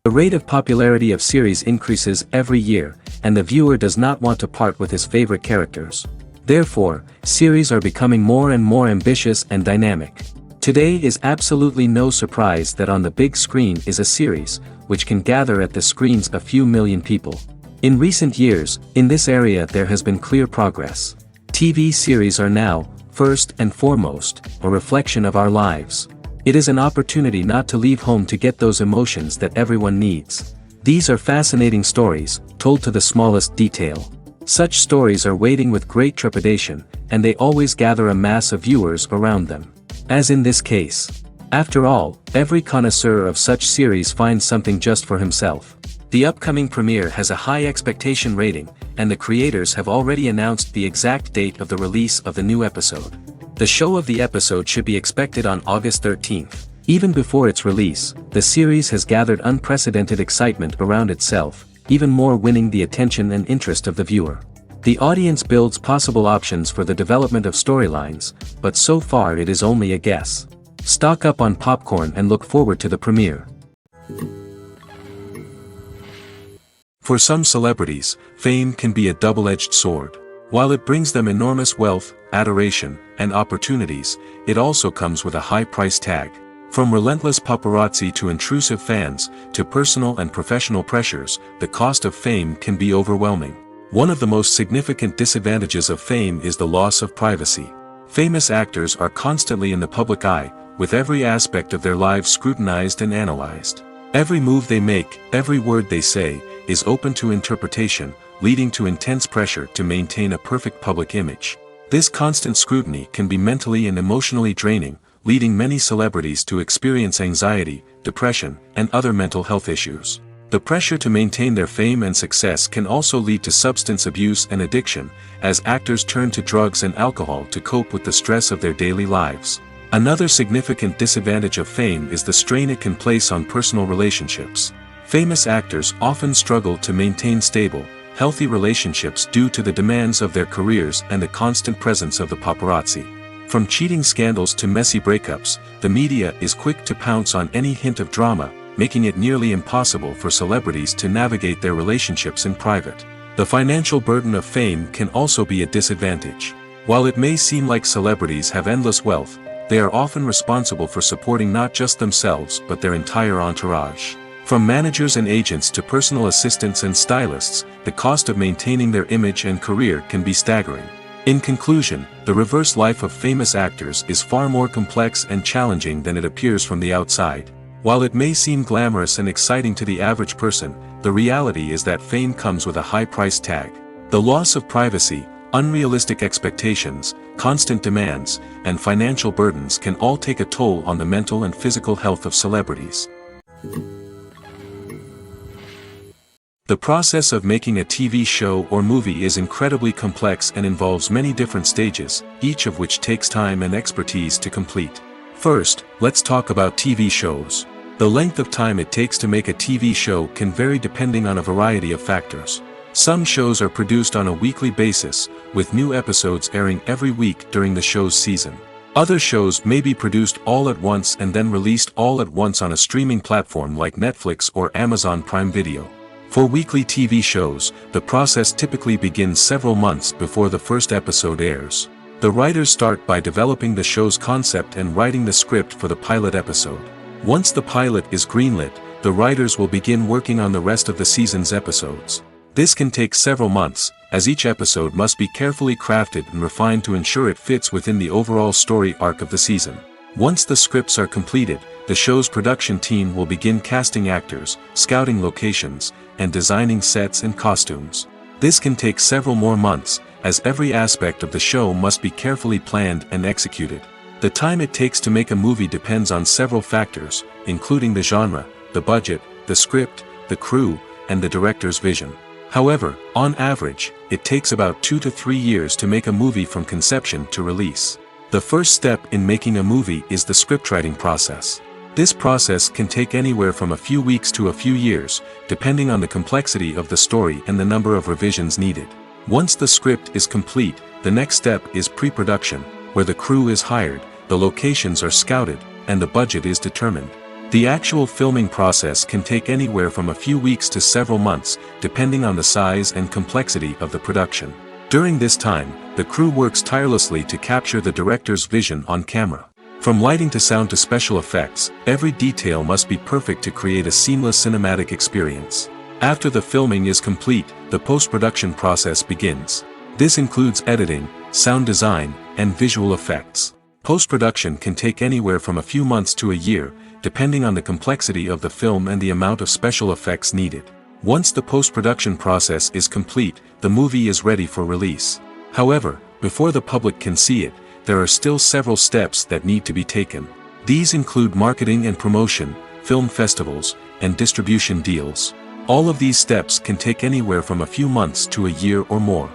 The rate of popularity of series increases every year, and the viewer does not want to part with his favorite characters. Therefore, series are becoming more and more ambitious and dynamic. Today is absolutely no surprise that on the big screen is a series, which can gather at the screens a few million people. In recent years, in this area there has been clear progress. TV series are now, first and foremost, a reflection of our lives. It is an opportunity not to leave home to get those emotions that everyone needs. These are fascinating stories, told to the smallest detail. Such stories are waiting with great trepidation, and they always gather a mass of viewers around them. As in this case. After all, every connoisseur of such series finds something just for himself. The upcoming premiere has a high expectation rating, and the creators have already announced the exact date of the release of the new episode. The show of the episode should be expected on August 13th. Even before its release, the series has gathered unprecedented excitement around itself, even more winning the attention and interest of the viewer. The audience builds possible options for the development of storylines, but so far it is only a guess. Stock up on popcorn and look forward to the premiere. For some celebrities, fame can be a double-edged sword. While it brings them enormous wealth, adoration, and opportunities, it also comes with a high price tag. From relentless paparazzi to intrusive fans, to personal and professional pressures, the cost of fame can be overwhelming. One of the most significant disadvantages of fame is the loss of privacy. Famous actors are constantly in the public eye, with every aspect of their lives scrutinized and analyzed. Every move they make, every word they say, is open to interpretation, leading to intense pressure to maintain a perfect public image. This constant scrutiny can be mentally and emotionally draining, leading many celebrities to experience anxiety, depression, and other mental health issues. The pressure to maintain their fame and success can also lead to substance abuse and addiction, as actors turn to drugs and alcohol to cope with the stress of their daily lives. Another significant disadvantage of fame is the strain it can place on personal relationships. Famous actors often struggle to maintain stable, healthy relationships due to the demands of their careers and the constant presence of the paparazzi. From cheating scandals to messy breakups, the media is quick to pounce on any hint of drama, making it nearly impossible for celebrities to navigate their relationships in private. The financial burden of fame can also be a disadvantage. While it may seem like celebrities have endless wealth, they are often responsible for supporting not just themselves but their entire entourage. From managers and agents to personal assistants and stylists, the cost of maintaining their image and career can be staggering. In conclusion, the reverse life of famous actors is far more complex and challenging than it appears from the outside. While it may seem glamorous and exciting to the average person, the reality is that fame comes with a high price tag. The loss of privacy, unrealistic expectations, constant demands, and financial burdens can all take a toll on the mental and physical health of celebrities. The process of making a TV show or movie is incredibly complex and involves many different stages, each of which takes time and expertise to complete. First, let's talk about TV shows. The length of time it takes to make a TV show can vary depending on a variety of factors. Some shows are produced on a weekly basis, with new episodes airing every week during the show's season. Other shows may be produced all at once and then released all at once on a streaming platform like Netflix or Amazon Prime Video. For weekly TV shows, the process typically begins several months before the first episode airs. The writers start by developing the show's concept and writing the script for the pilot episode. Once the pilot is greenlit, the writers will begin working on the rest of the season's episodes. This can take several months, as each episode must be carefully crafted and refined to ensure it fits within the overall story arc of the season. Once the scripts are completed, the show's production team will begin casting actors, scouting locations, and designing sets and costumes. This can take several more months, as every aspect of the show must be carefully planned and executed. The time it takes to make a movie depends on several factors, including the genre, the budget, the script, the crew, and the director's vision. However, on average, it takes about 2 to 3 years to make a movie from conception to release. The first step in making a movie is the scriptwriting process. This process can take anywhere from a few weeks to a few years, depending on the complexity of the story and the number of revisions needed. Once the script is complete, the next step is pre-production, where the crew is hired, the locations are scouted, and the budget is determined. The actual filming process can take anywhere from a few weeks to several months, depending on the size and complexity of the production. During this time, the crew works tirelessly to capture the director's vision on camera. From lighting to sound to special effects, every detail must be perfect to create a seamless cinematic experience. After the filming is complete, the post-production process begins. This includes editing, sound design, and visual effects. Post-production can take anywhere from a few months to a year, depending on the complexity of the film and the amount of special effects needed. Once the post-production process is complete, the movie is ready for release. However, before the public can see it, there are still several steps that need to be taken. These include marketing and promotion, film festivals, and distribution deals. All of these steps can take anywhere from a few months to a year or more.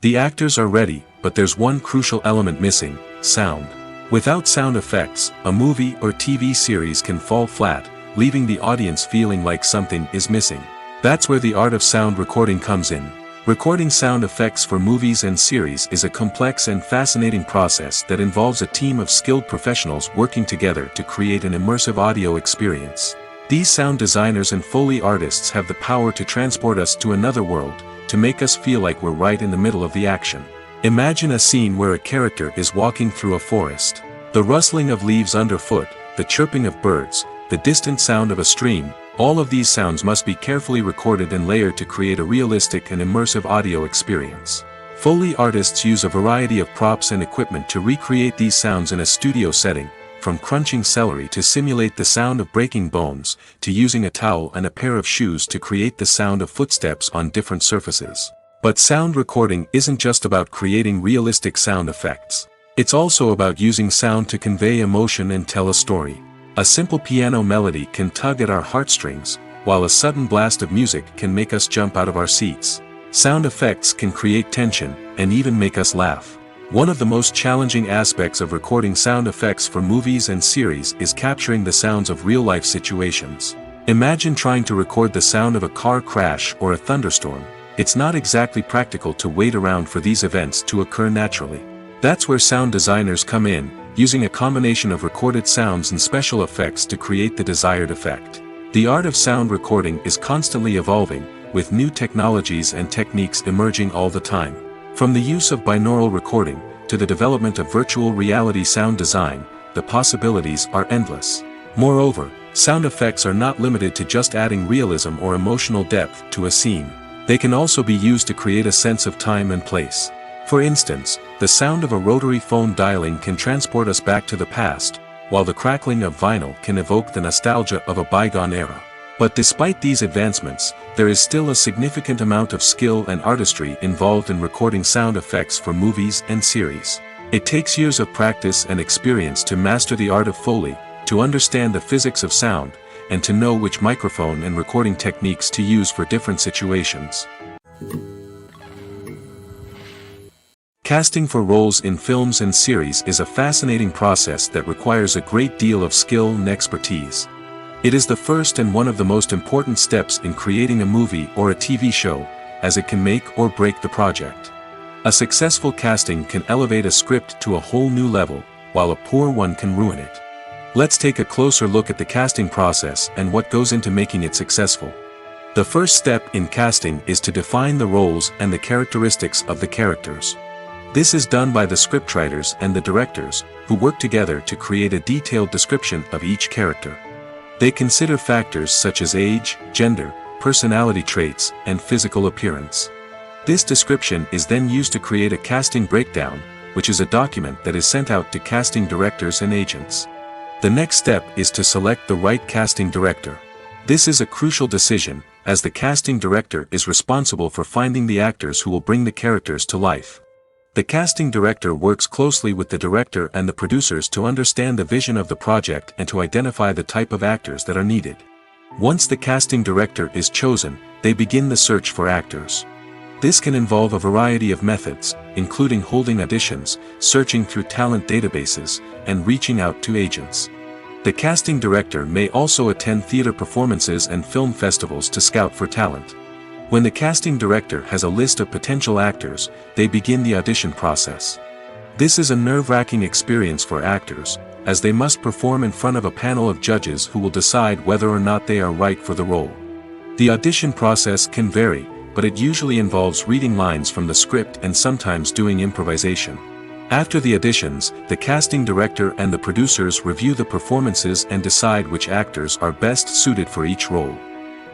The actors are ready, but there's one crucial element missing: sound. Without sound effects, a movie or TV series can fall flat, leaving the audience feeling like something is missing. That's where the art of sound recording comes in. Recording sound effects for movies and series is a complex and fascinating process that involves a team of skilled professionals working together to create an immersive audio experience. These sound designers and Foley artists have the power to transport us to another world, to make us feel like we're right in the middle of the action. Imagine a scene where a character is walking through a forest. The rustling of leaves underfoot, the chirping of birds, the distant sound of a stream, all of these sounds must be carefully recorded and layered to create a realistic and immersive audio experience. Foley artists use a variety of props and equipment to recreate these sounds in a studio setting, from crunching celery to simulate the sound of breaking bones, to using a towel and a pair of shoes to create the sound of footsteps on different surfaces. But sound recording isn't just about creating realistic sound effects. It's also about using sound to convey emotion and tell a story. A simple piano melody can tug at our heartstrings, while a sudden blast of music can make us jump out of our seats. Sound effects can create tension, and even make us laugh. One of the most challenging aspects of recording sound effects for movies and series is capturing the sounds of real-life situations. Imagine trying to record the sound of a car crash or a thunderstorm. It's not exactly practical to wait around for these events to occur naturally. That's where sound designers come in, using a combination of recorded sounds and special effects to create the desired effect. The art of sound recording is constantly evolving, with new technologies and techniques emerging all the time. From the use of binaural recording, to the development of virtual reality sound design, the possibilities are endless. Moreover, sound effects are not limited to just adding realism or emotional depth to a scene. They can also be used to create a sense of time and place. For instance, the sound of a rotary phone dialing can transport us back to the past, while the crackling of vinyl can evoke the nostalgia of a bygone era. But despite these advancements, there is still a significant amount of skill and artistry involved in recording sound effects for movies and series. It takes years of practice and experience to master the art of Foley, to understand the physics of sound, and to know which microphone and recording techniques to use for different situations. Casting for roles in films and series is a fascinating process that requires a great deal of skill and expertise. It is the first and one of the most important steps in creating a movie or a TV show, as it can make or break the project. A successful casting can elevate a script to a whole new level, while a poor one can ruin it. Let's take a closer look at the casting process and what goes into making it successful. The first step in casting is to define the roles and the characteristics of the characters. This is done by the scriptwriters and the directors, who work together to create a detailed description of each character. They consider factors such as age, gender, personality traits, and physical appearance. This description is then used to create a casting breakdown, which is a document that is sent out to casting directors and agents. The next step is to select the right casting director. This is a crucial decision, as the casting director is responsible for finding the actors who will bring the characters to life. The casting director works closely with the director and the producers to understand the vision of the project and to identify the type of actors that are needed. Once the casting director is chosen, they begin the search for actors. This can involve a variety of methods, including holding auditions, searching through talent databases, and reaching out to agents. The casting director may also attend theater performances and film festivals to scout for talent. When the casting director has a list of potential actors, they begin the audition process. This is a nerve-wracking experience for actors, as they must perform in front of a panel of judges who will decide whether or not they are right for the role. The audition process can vary, but it usually involves reading lines from the script and sometimes doing improvisation. After the auditions, the casting director and the producers review the performances and decide which actors are best suited for each role.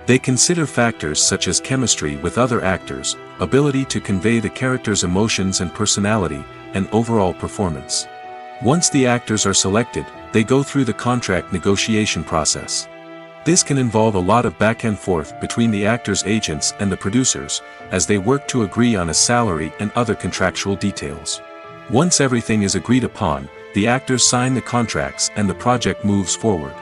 They consider factors such as chemistry with other actors, ability to convey the character's emotions and personality, and overall performance. Once the actors are selected, they go through the contract negotiation process. This can involve a lot of back and forth between the actors' agents and the producers, as they work to agree on a salary and other contractual details. Once everything is agreed upon, the actors sign the contracts and the project moves forward.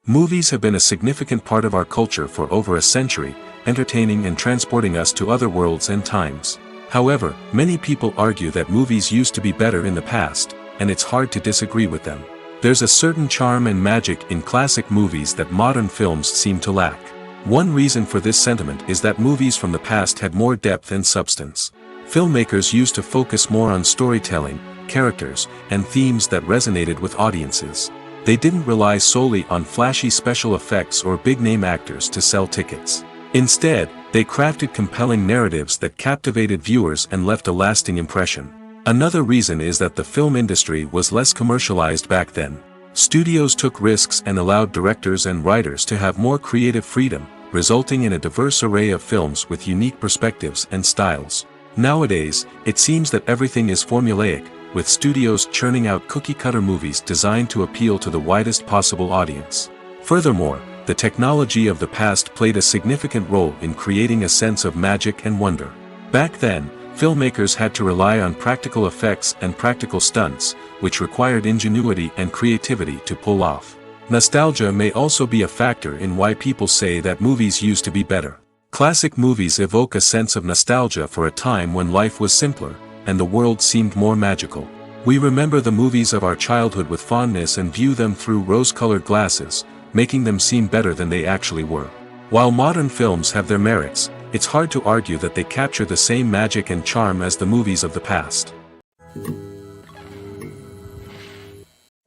Movies have been a significant part of our culture for over a century, entertaining and transporting us to other worlds and times. However, many people argue that movies used to be better in the past, and it's hard to disagree with them. There's a certain charm and magic in classic movies that modern films seem to lack. One reason for this sentiment is that movies from the past had more depth and substance. Filmmakers used to focus more on storytelling, characters, and themes that resonated with audiences. They didn't rely solely on flashy special effects or big-name actors to sell tickets. Instead, they crafted compelling narratives that captivated viewers and left a lasting impression. Another reason is that the film industry was less commercialized back then. Studios took risks and allowed directors and writers to have more creative freedom, resulting in a diverse array of films with unique perspectives and styles. Nowadays, it seems that everything is formulaic, with studios churning out cookie-cutter movies designed to appeal to the widest possible audience. Furthermore, the technology of the past played a significant role in creating a sense of magic and wonder. Back then, filmmakers had to rely on practical effects and practical stunts, which required ingenuity and creativity to pull off. Nostalgia may also be a factor in why people say that movies used to be better. Classic movies evoke a sense of nostalgia for a time when life was simpler, and the world seemed more magical. We remember the movies of our childhood with fondness and view them through rose-colored glasses, making them seem better than they actually were. While modern films have their merits, it's hard to argue that they capture the same magic and charm as the movies of the past.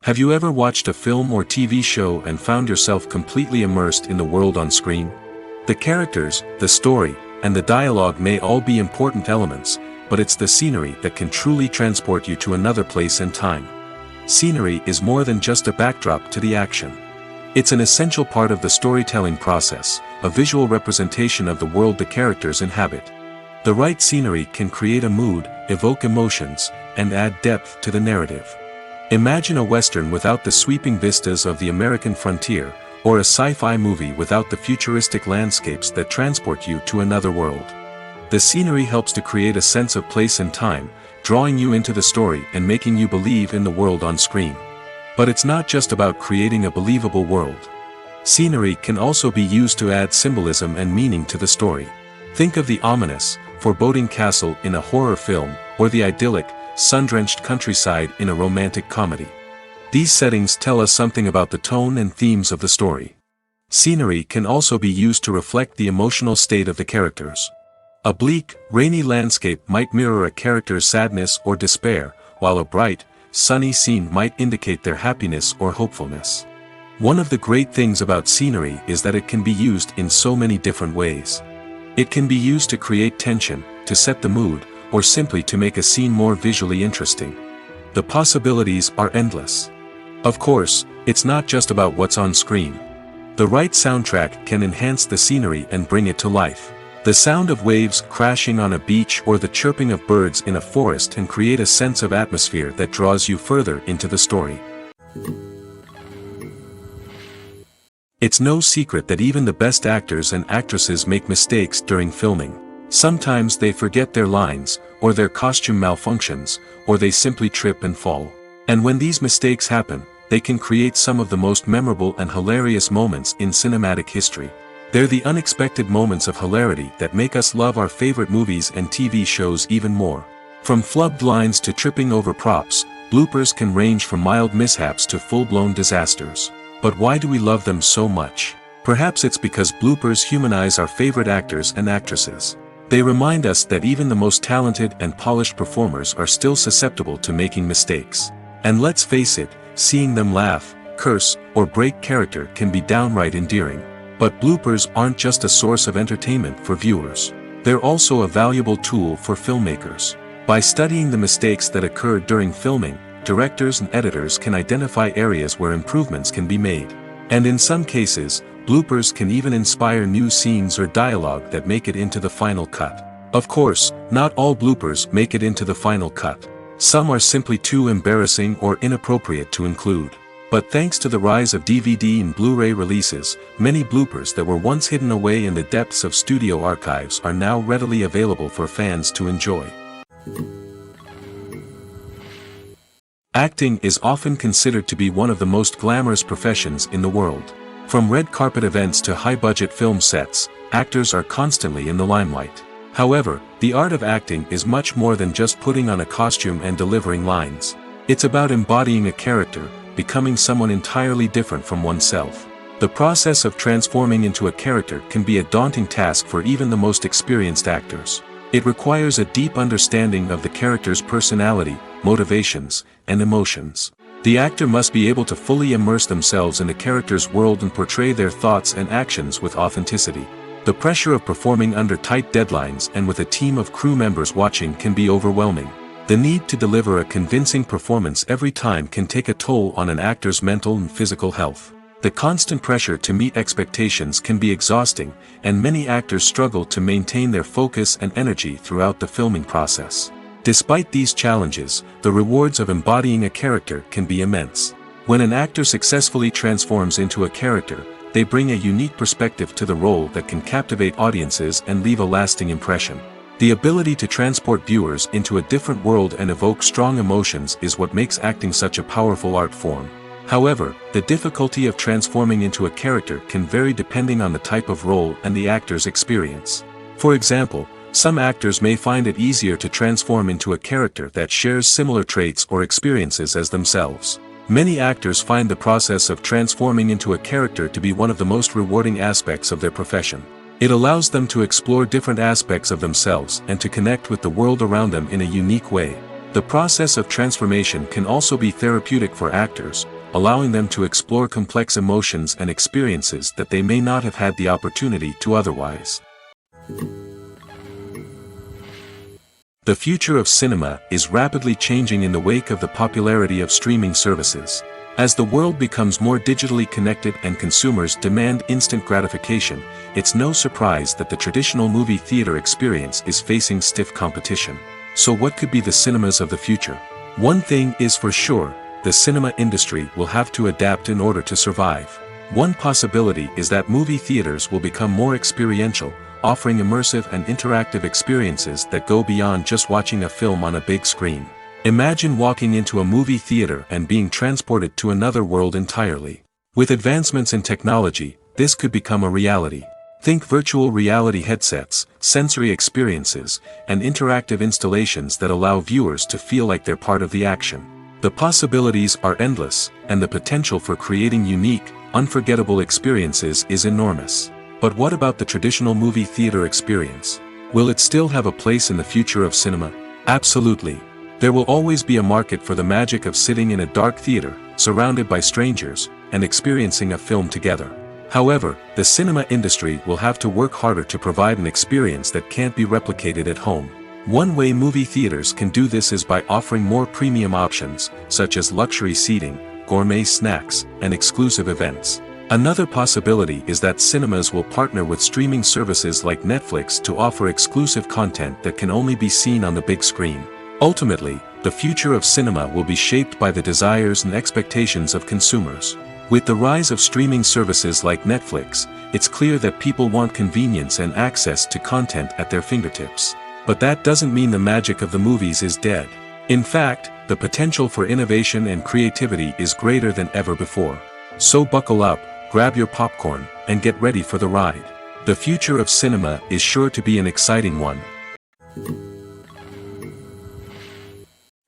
Have you ever watched a film or TV show and found yourself completely immersed in the world on screen? The characters, the story, and the dialogue may all be important elements, but it's the scenery that can truly transport you to another place and time. Scenery is more than just a backdrop to the action. It's an essential part of the storytelling process, a visual representation of the world the characters inhabit. The right scenery can create a mood, evoke emotions, and add depth to the narrative. Imagine a Western without the sweeping vistas of the American frontier, or a sci-fi movie without the futuristic landscapes that transport you to another world. The scenery helps to create a sense of place and time, drawing you into the story and making you believe in the world on screen. But it's not just about creating a believable world. Scenery can also be used to add symbolism and meaning to the story. Think of the ominous, foreboding castle in a horror film, or the idyllic, sun-drenched countryside in a romantic comedy. These settings tell us something about the tone and themes of the story. Scenery can also be used to reflect the emotional state of the characters. A bleak, rainy landscape might mirror a character's sadness or despair, while a bright, sunny scene might indicate their happiness or hopefulness. One of the great things about scenery is that it can be used in so many different ways. It can be used to create tension, to set the mood, or simply to make a scene more visually interesting. The possibilities are endless. Of course, it's not just about what's on screen. The right soundtrack can enhance the scenery and bring it to life. The sound of waves crashing on a beach or the chirping of birds in a forest can create a sense of atmosphere that draws you further into the story. It's no secret that even the best actors and actresses make mistakes during filming. Sometimes they forget their lines, or their costume malfunctions, or they simply trip and fall. And when these mistakes happen, they can create some of the most memorable and hilarious moments in cinematic history. They're the unexpected moments of hilarity that make us love our favorite movies and TV shows even more. From flubbed lines to tripping over props, bloopers can range from mild mishaps to full-blown disasters. But why do we love them so much? Perhaps it's because bloopers humanize our favorite actors and actresses. They remind us that even the most talented and polished performers are still susceptible to making mistakes. And let's face it, seeing them laugh, curse, or break character can be downright endearing. But bloopers aren't just a source of entertainment for viewers. They're also a valuable tool for filmmakers. By studying the mistakes that occurred during filming, directors and editors can identify areas where improvements can be made. And in some cases, bloopers can even inspire new scenes or dialogue that make it into the final cut. Of course, not all bloopers make it into the final cut. Some are simply too embarrassing or inappropriate to include. But thanks to the rise of DVD and Blu-ray releases, many bloopers that were once hidden away in the depths of studio archives are now readily available for fans to enjoy. Acting is often considered to be one of the most glamorous professions in the world. From red carpet events to high-budget film sets, actors are constantly in the limelight. However, the art of acting is much more than just putting on a costume and delivering lines. It's about embodying a character, becoming someone entirely different from oneself. The process of transforming into a character can be a daunting task for even the most experienced actors. It requires a deep understanding of the character's personality, motivations, and emotions. The actor must be able to fully immerse themselves in the character's world and portray their thoughts and actions with authenticity. The pressure of performing under tight deadlines and with a team of crew members watching can be overwhelming. The need to deliver a convincing performance every time can take a toll on an actor's mental and physical health. The constant pressure to meet expectations can be exhausting, and many actors struggle to maintain their focus and energy throughout the filming process. Despite these challenges, the rewards of embodying a character can be immense. When an actor successfully transforms into a character, they bring a unique perspective to the role that can captivate audiences and leave a lasting impression. The ability to transport viewers into a different world and evoke strong emotions is what makes acting such a powerful art form. However, the difficulty of transforming into a character can vary depending on the type of role and the actor's experience. For example, some actors may find it easier to transform into a character that shares similar traits or experiences as themselves. Many actors find the process of transforming into a character to be one of the most rewarding aspects of their profession. It allows them to explore different aspects of themselves and to connect with the world around them in a unique way. The process of transformation can also be therapeutic for actors, allowing them to explore complex emotions and experiences that they may not have had the opportunity to otherwise. The future of cinema is rapidly changing in the wake of the popularity of streaming services. As the world becomes more digitally connected and consumers demand instant gratification, it's no surprise that the traditional movie theater experience is facing stiff competition. So what could be the cinemas of the future? One thing is for sure, the cinema industry will have to adapt in order to survive. One possibility is that movie theaters will become more experiential, offering immersive and interactive experiences that go beyond just watching a film on a big screen. Imagine walking into a movie theater and being transported to another world entirely. With advancements in technology, this could become a reality. Think virtual reality headsets, sensory experiences, and interactive installations that allow viewers to feel like they're part of the action. The possibilities are endless, and the potential for creating unique, unforgettable experiences is enormous. But what about the traditional movie theater experience? Will it still have a place in the future of cinema? Absolutely. There will always be a market for the magic of sitting in a dark theater, surrounded by strangers, and experiencing a film together. However, the cinema industry will have to work harder to provide an experience that can't be replicated at home. One way movie theaters can do this is by offering more premium options, such as luxury seating, gourmet snacks, and exclusive events. Another possibility is that cinemas will partner with streaming services like Netflix to offer exclusive content that can only be seen on the big screen. Ultimately, the future of cinema will be shaped by the desires and expectations of consumers. With the rise of streaming services like Netflix, it's clear that people want convenience and access to content at their fingertips. But that doesn't mean the magic of the movies is dead. In fact, the potential for innovation and creativity is greater than ever before. So buckle up, grab your popcorn, and get ready for the ride. The future of cinema is sure to be an exciting one.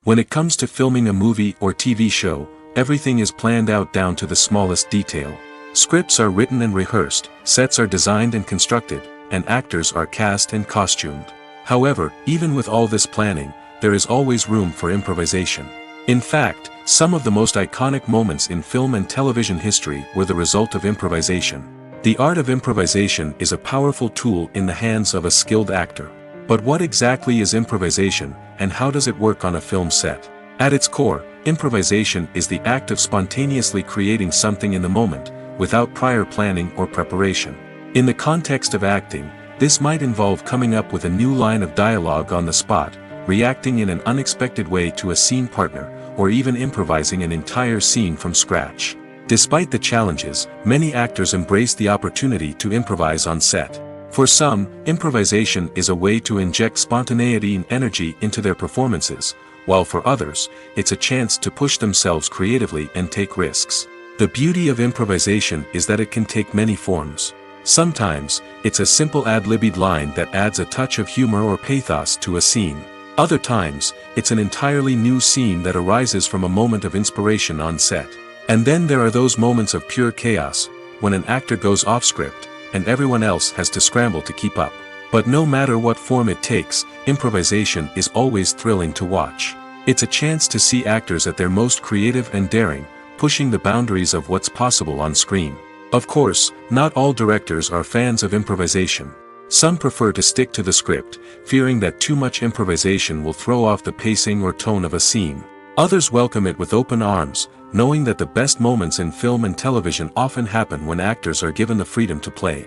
When it comes to filming a movie or TV show, everything is planned out down to the smallest detail. Scripts are written and rehearsed, sets are designed and constructed, and actors are cast and costumed. However, even with all this planning, there is always room for improvisation. In fact, some of the most iconic moments in film and television history were the result of improvisation. The art of improvisation is a powerful tool in the hands of a skilled actor. But what exactly is improvisation, and how does it work on a film set? At its core, improvisation is the act of spontaneously creating something in the moment, without prior planning or preparation. In the context of acting, this might involve coming up with a new line of dialogue on the spot, reacting in an unexpected way to a scene partner, or even improvising an entire scene from scratch. Despite the challenges, many actors embrace the opportunity to improvise on set. For some, improvisation is a way to inject spontaneity and energy into their performances, while for others, it's a chance to push themselves creatively and take risks. The beauty of improvisation is that it can take many forms. Sometimes, it's a simple ad-libbed line that adds a touch of humor or pathos to a scene. Other times, it's an entirely new scene that arises from a moment of inspiration on set. And then there are those moments of pure chaos, when an actor goes off script, and everyone else has to scramble to keep up. But no matter what form it takes, improvisation is always thrilling to watch. It's a chance to see actors at their most creative and daring, pushing the boundaries of what's possible on screen. Of course, not all directors are fans of improvisation. Some prefer to stick to the script, fearing that too much improvisation will throw off the pacing or tone of a scene. Others welcome it with open arms, knowing that the best moments in film and television often happen when actors are given the freedom to play.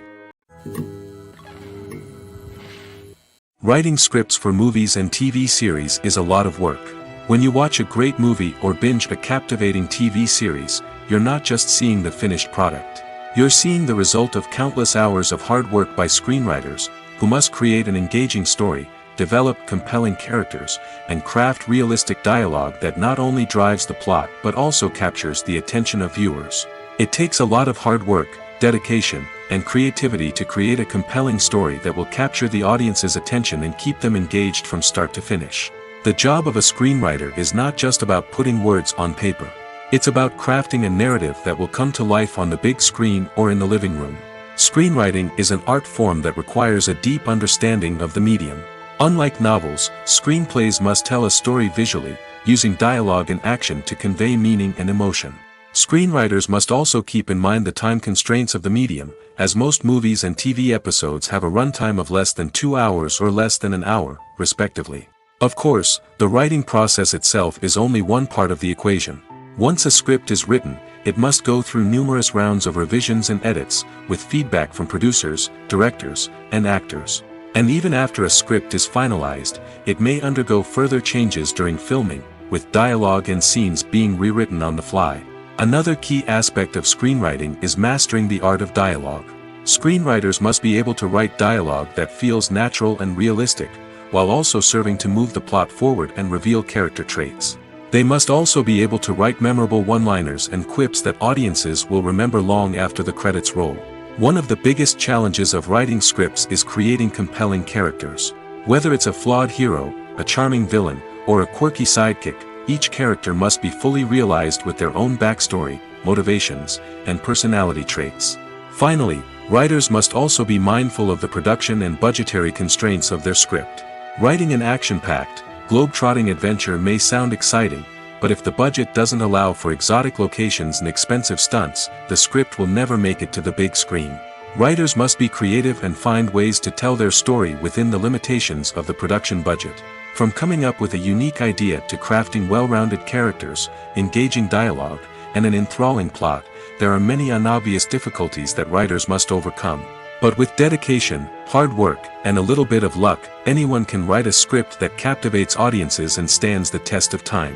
Writing scripts for movies and TV series is a lot of work. When you watch a great movie or binge a captivating TV series, you're not just seeing the finished product. You're seeing the result of countless hours of hard work by screenwriters, who must create an engaging story, develop compelling characters, and craft realistic dialogue that not only drives the plot but also captures the attention of viewers. It takes a lot of hard work, dedication, and creativity to create a compelling story that will capture the audience's attention and keep them engaged from start to finish. The job of a screenwriter is not just about putting words on paper. It's about crafting a narrative that will come to life on the big screen or in the living room. Screenwriting is an art form that requires a deep understanding of the medium. Unlike novels, screenplays must tell a story visually, using dialogue and action to convey meaning and emotion. Screenwriters must also keep in mind the time constraints of the medium, as most movies and TV episodes have a runtime of less than 2 hours or less than an hour, respectively. Of course, the writing process itself is only one part of the equation. Once a script is written, it must go through numerous rounds of revisions and edits, with feedback from producers, directors, and actors. And even after a script is finalized, it may undergo further changes during filming, with dialogue and scenes being rewritten on the fly. Another key aspect of screenwriting is mastering the art of dialogue. Screenwriters must be able to write dialogue that feels natural and realistic, while also serving to move the plot forward and reveal character traits. They must also be able to write memorable one-liners and quips that audiences will remember long after the credits roll. One of the biggest challenges of writing scripts is creating compelling characters. Whether it's a flawed hero, a charming villain, or a quirky sidekick, each character must be fully realized with their own backstory, motivations, and personality traits. Finally, writers must also be mindful of the production and budgetary constraints of their script. Writing an action-packed, globe-trotting adventure may sound exciting, but if the budget doesn't allow for exotic locations and expensive stunts, the script will never make it to the big screen. Writers must be creative and find ways to tell their story within the limitations of the production budget. From coming up with a unique idea to crafting well-rounded characters, engaging dialogue, and an enthralling plot, there are many unobvious difficulties that writers must overcome. But with dedication, hard work, and a little bit of luck, anyone can write a script that captivates audiences and stands the test of time.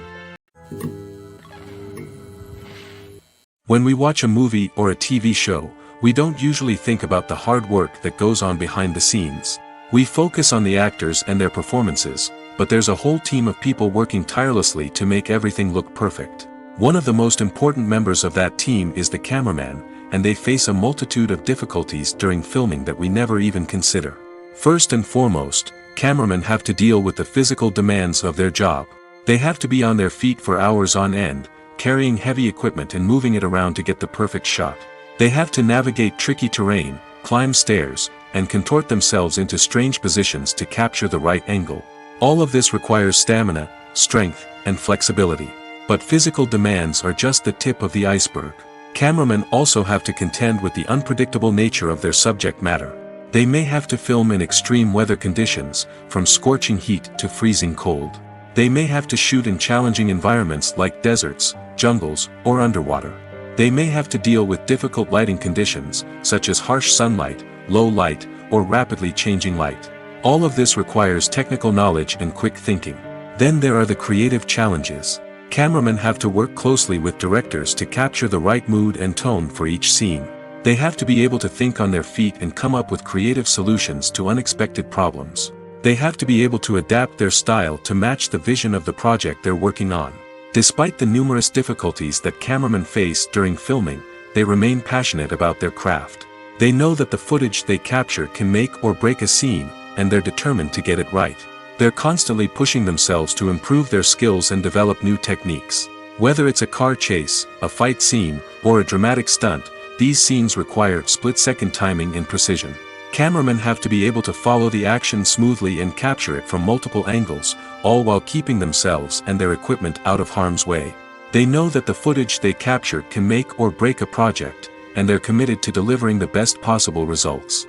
When we watch a movie or a TV show, we don't usually think about the hard work that goes on behind the scenes. We focus on the actors and their performances, but there's a whole team of people working tirelessly to make everything look perfect. One of the most important members of that team is the cameraman, and they face a multitude of difficulties during filming that we never even consider. First and foremost, cameramen have to deal with the physical demands of their job. They have to be on their feet for hours on end, carrying heavy equipment and moving it around to get the perfect shot. They have to navigate tricky terrain, climb stairs, and contort themselves into strange positions to capture the right angle. All of this requires stamina, strength, and flexibility. But physical demands are just the tip of the iceberg. Cameramen also have to contend with the unpredictable nature of their subject matter. They may have to film in extreme weather conditions, from scorching heat to freezing cold. They may have to shoot in challenging environments like deserts, jungles, or underwater. They may have to deal with difficult lighting conditions, such as harsh sunlight, low light, or rapidly changing light. All of this requires technical knowledge and quick thinking. Then there are the creative challenges. Cameramen have to work closely with directors to capture the right mood and tone for each scene. They have to be able to think on their feet and come up with creative solutions to unexpected problems. They have to be able to adapt their style to match the vision of the project they're working on. Despite the numerous difficulties that cameramen face during filming, they remain passionate about their craft. They know that the footage they capture can make or break a scene, and they're determined to get it right. They're constantly pushing themselves to improve their skills and develop new techniques. Whether it's a car chase, a fight scene, or a dramatic stunt, these scenes require split-second timing and precision. Cameramen have to be able to follow the action smoothly and capture it from multiple angles, all while keeping themselves and their equipment out of harm's way. They know that the footage they capture can make or break a project, and they're committed to delivering the best possible results.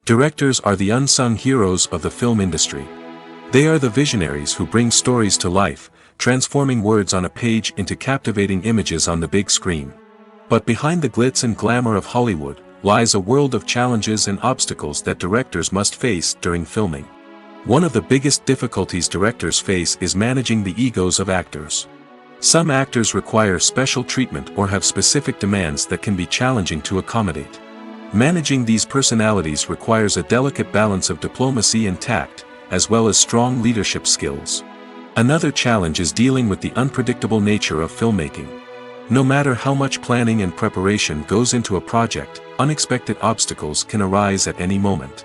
Directors are the unsung heroes of the film industry. They are the visionaries who bring stories to life, transforming words on a page into captivating images on the big screen. But behind the glitz and glamour of Hollywood lies a world of challenges and obstacles that directors must face during filming. One of the biggest difficulties directors face is managing the egos of actors. Some actors require special treatment or have specific demands that can be challenging to accommodate. Managing these personalities requires a delicate balance of diplomacy and tact, as well as strong leadership skills. Another challenge is dealing with the unpredictable nature of filmmaking. No matter how much planning and preparation goes into a project, unexpected obstacles can arise at any moment.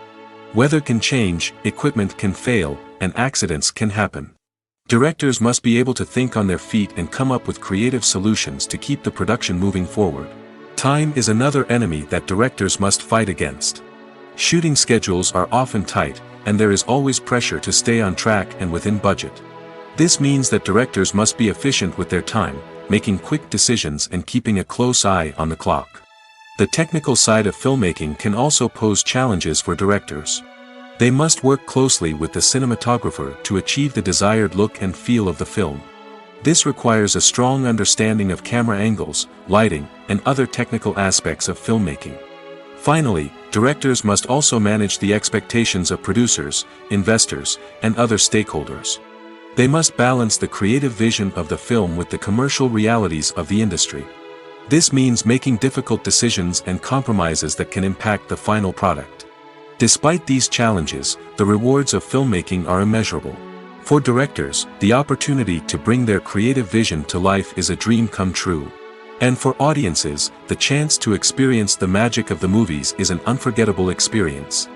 Weather can change, equipment can fail, and accidents can happen. Directors must be able to think on their feet and come up with creative solutions to keep the production moving forward. Time is another enemy that directors must fight against. Shooting schedules are often tight, and there is always pressure to stay on track and within budget. This means that directors must be efficient with their time, making quick decisions and keeping a close eye on the clock. The technical side of filmmaking can also pose challenges for directors. They must work closely with the cinematographer to achieve the desired look and feel of the film. This requires a strong understanding of camera angles, lighting, and other technical aspects of filmmaking. Finally, directors must also manage the expectations of producers, investors, and other stakeholders. They must balance the creative vision of the film with the commercial realities of the industry. This means making difficult decisions and compromises that can impact the final product. Despite these challenges, the rewards of filmmaking are immeasurable. For directors, the opportunity to bring their creative vision to life is a dream come true. And for audiences, the chance to experience the magic of the movies is an unforgettable experience.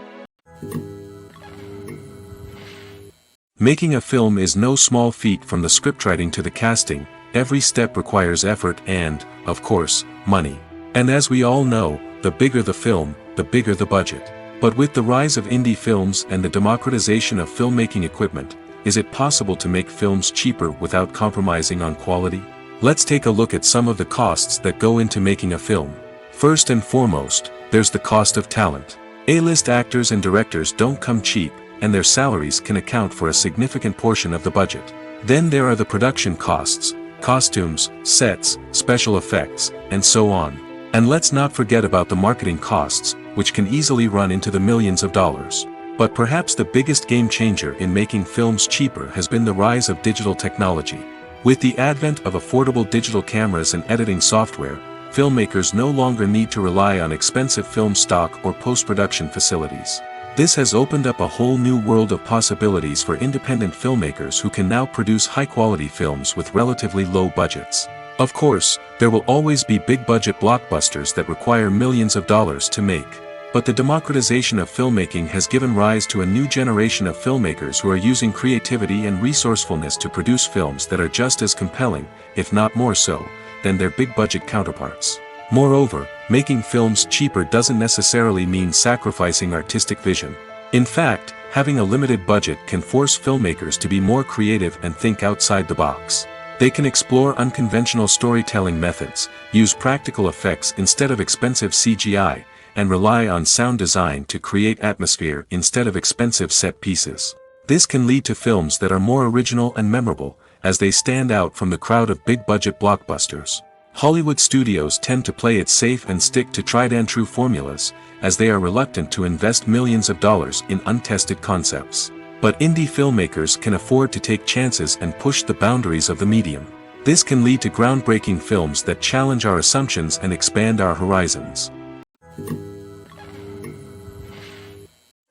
Making a film is no small feat. From the scriptwriting to the casting, every step requires effort and, of course, money. And as we all know, the bigger the film, the bigger the budget. But with the rise of indie films and the democratization of filmmaking equipment, is it possible to make films cheaper without compromising on quality? Let's take a look at some of the costs that go into making a film. First and foremost, there's the cost of talent. A-list actors and directors don't come cheap, and their salaries can account for a significant portion of the budget. Then there are the production costs, costumes, sets, special effects, and so on. And let's not forget about the marketing costs, which can easily run into the millions of dollars. But perhaps the biggest game changer in making films cheaper has been the rise of digital technology. With the advent of affordable digital cameras and editing software, filmmakers no longer need to rely on expensive film stock or post-production facilities. This has opened up a whole new world of possibilities for independent filmmakers who can now produce high-quality films with relatively low budgets. Of course, there will always be big-budget blockbusters that require millions of dollars to make. But the democratization of filmmaking has given rise to a new generation of filmmakers who are using creativity and resourcefulness to produce films that are just as compelling, if not more so, than their big-budget counterparts. Moreover, making films cheaper doesn't necessarily mean sacrificing artistic vision. In fact, having a limited budget can force filmmakers to be more creative and think outside the box. They can explore unconventional storytelling methods, use practical effects instead of expensive CGI, and rely on sound design to create atmosphere instead of expensive set pieces. This can lead to films that are more original and memorable, as they stand out from the crowd of big-budget blockbusters. Hollywood studios tend to play it safe and stick to tried-and-true formulas, as they are reluctant to invest millions of dollars in untested concepts. But indie filmmakers can afford to take chances and push the boundaries of the medium. This can lead to groundbreaking films that challenge our assumptions and expand our horizons.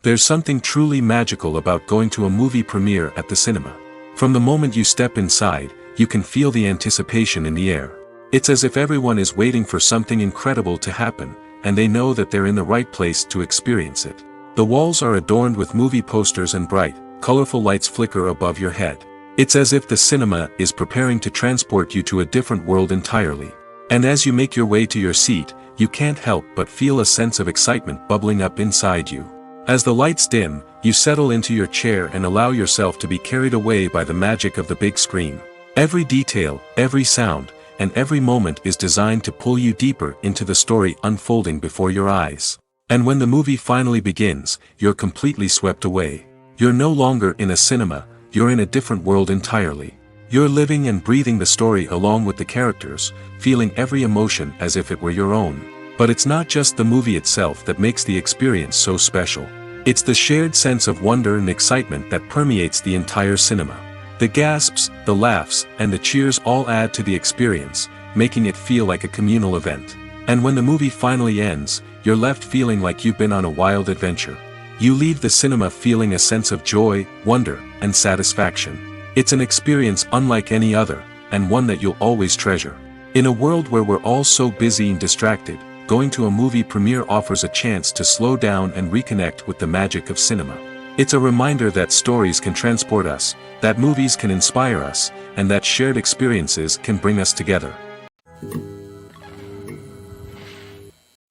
There's something truly magical about going to a movie premiere at the cinema. From the moment you step inside, you can feel the anticipation in the air. It's as if everyone is waiting for something incredible to happen, and they know that they're in the right place to experience it. The walls are adorned with movie posters and bright, colorful lights flicker above your head. It's as if the cinema is preparing to transport you to a different world entirely. And as you make your way to your seat, you can't help but feel a sense of excitement bubbling up inside you. As the lights dim, you settle into your chair and allow yourself to be carried away by the magic of the big screen. Every detail, every sound, and every moment is designed to pull you deeper into the story unfolding before your eyes. And when the movie finally begins, you're completely swept away. You're no longer in a cinema, you're in a different world entirely. You're living and breathing the story along with the characters, feeling every emotion as if it were your own. But it's not just the movie itself that makes the experience so special. It's the shared sense of wonder and excitement that permeates the entire cinema. The gasps, the laughs, and the cheers all add to the experience, making it feel like a communal event. And when the movie finally ends, you're left feeling like you've been on a wild adventure. You leave the cinema feeling a sense of joy, wonder, and satisfaction. It's an experience unlike any other, and one that you'll always treasure. In a world where we're all so busy and distracted, going to a movie premiere offers a chance to slow down and reconnect with the magic of cinema. It's a reminder that stories can transport us, that movies can inspire us, and that shared experiences can bring us together.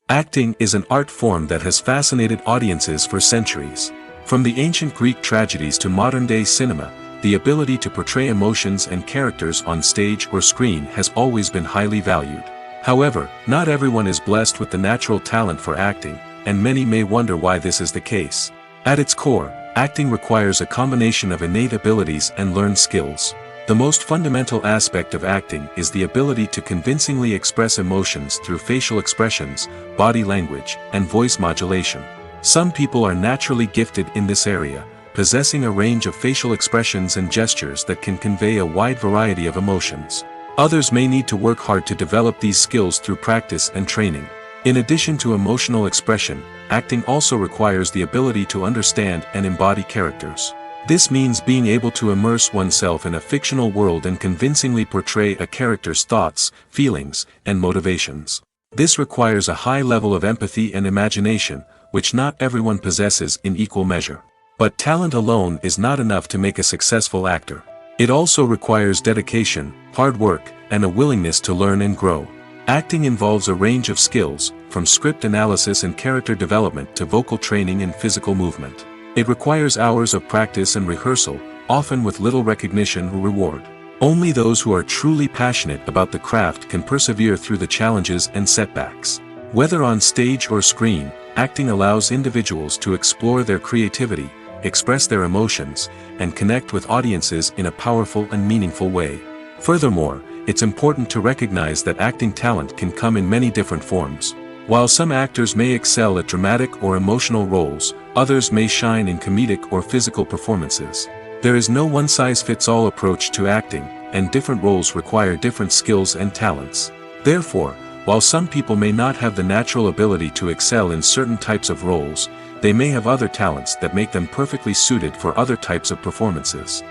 Acting is an art form that has fascinated audiences for centuries. From the ancient Greek tragedies to modern-day cinema, the ability to portray emotions and characters on stage or screen has always been highly valued. However, not everyone is blessed with the natural talent for acting, and many may wonder why this is the case. At its core, acting requires a combination of innate abilities and learned skills. The most fundamental aspect of acting is the ability to convincingly express emotions through facial expressions, body language, and voice modulation. Some people are naturally gifted in this area, possessing a range of facial expressions and gestures that can convey a wide variety of emotions. Others may need to work hard to develop these skills through practice and training. In addition to emotional expression, acting also requires the ability to understand and embody characters. This means being able to immerse oneself in a fictional world and convincingly portray a character's thoughts, feelings, and motivations. This requires a high level of empathy and imagination, which not everyone possesses in equal measure. But talent alone is not enough to make a successful actor. It also requires dedication, hard work, and a willingness to learn and grow. Acting involves a range of skills, from script analysis and character development to vocal training and physical movement. It requires hours of practice and rehearsal, often with little recognition or reward. Only those who are truly passionate about the craft can persevere through the challenges and setbacks. Whether on stage or screen, acting allows individuals to explore their creativity, express their emotions, and connect with audiences in a powerful and meaningful way. Furthermore, it's important to recognize that acting talent can come in many different forms. While some actors may excel at dramatic or emotional roles, others may shine in comedic or physical performances. There is no one-size-fits-all approach to acting, and different roles require different skills and talents. Therefore, while some people may not have the natural ability to excel in certain types of roles, they may have other talents that make them perfectly suited for other types of performances.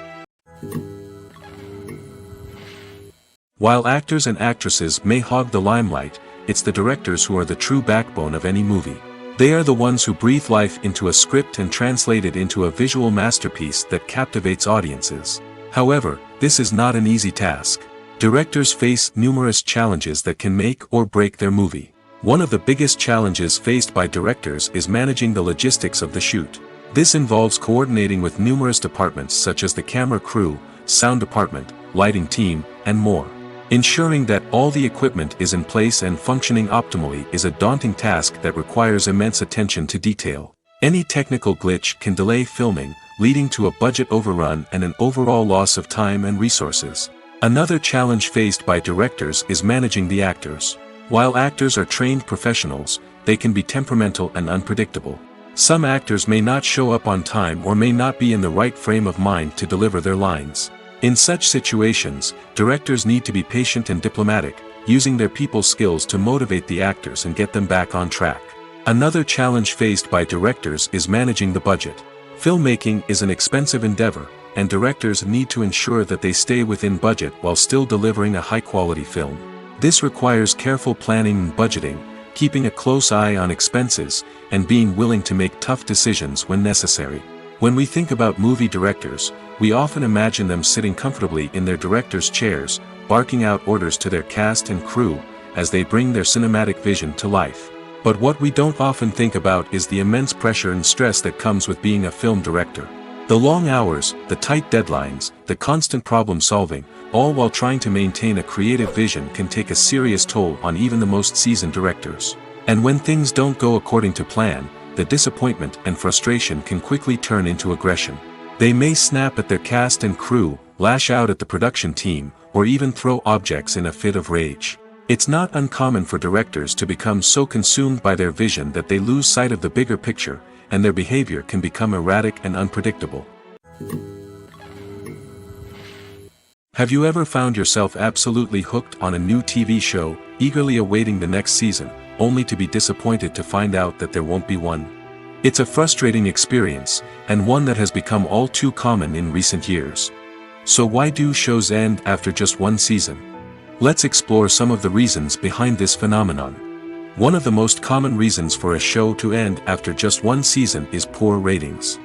While actors and actresses may hog the limelight, it's the directors who are the true backbone of any movie. They are the ones who breathe life into a script and translate it into a visual masterpiece that captivates audiences. However, this is not an easy task. Directors face numerous challenges that can make or break their movie. One of the biggest challenges faced by directors is managing the logistics of the shoot. This involves coordinating with numerous departments such as the camera crew, sound department, lighting team, and more. Ensuring that all the equipment is in place and functioning optimally is a daunting task that requires immense attention to detail. Any technical glitch can delay filming, leading to a budget overrun and an overall loss of time and resources. Another challenge faced by directors is managing the actors. While actors are trained professionals, they can be temperamental and unpredictable. Some actors may not show up on time or may not be in the right frame of mind to deliver their lines. In such situations, directors need to be patient and diplomatic, using their people skills to motivate the actors and get them back on track. Another challenge faced by directors is managing the budget. Filmmaking is an expensive endeavor, and directors need to ensure that they stay within budget while still delivering a high-quality film. This requires careful planning and budgeting, keeping a close eye on expenses, and being willing to make tough decisions when necessary. When we think about movie directors, we often imagine them sitting comfortably in their director's chairs, barking out orders to their cast and crew, as they bring their cinematic vision to life. But what we don't often think about is the immense pressure and stress that comes with being a film director. The long hours, the tight deadlines, the constant problem solving, all while trying to maintain a creative vision can take a serious toll on even the most seasoned directors. And when things don't go according to plan, the disappointment and frustration can quickly turn into aggression. They may snap at their cast and crew, lash out at the production team, or even throw objects in a fit of rage. It's not uncommon for directors to become so consumed by their vision that they lose sight of the bigger picture, and their behavior can become erratic and unpredictable. Have you ever found yourself absolutely hooked on a new TV show, eagerly awaiting the next season, only to be disappointed to find out that there won't be one? It's a frustrating experience, and one that has become all too common in recent years. So why do shows end after just one season? Let's explore some of the reasons behind this phenomenon. One of the most common reasons for a show to end after just one season is poor ratings.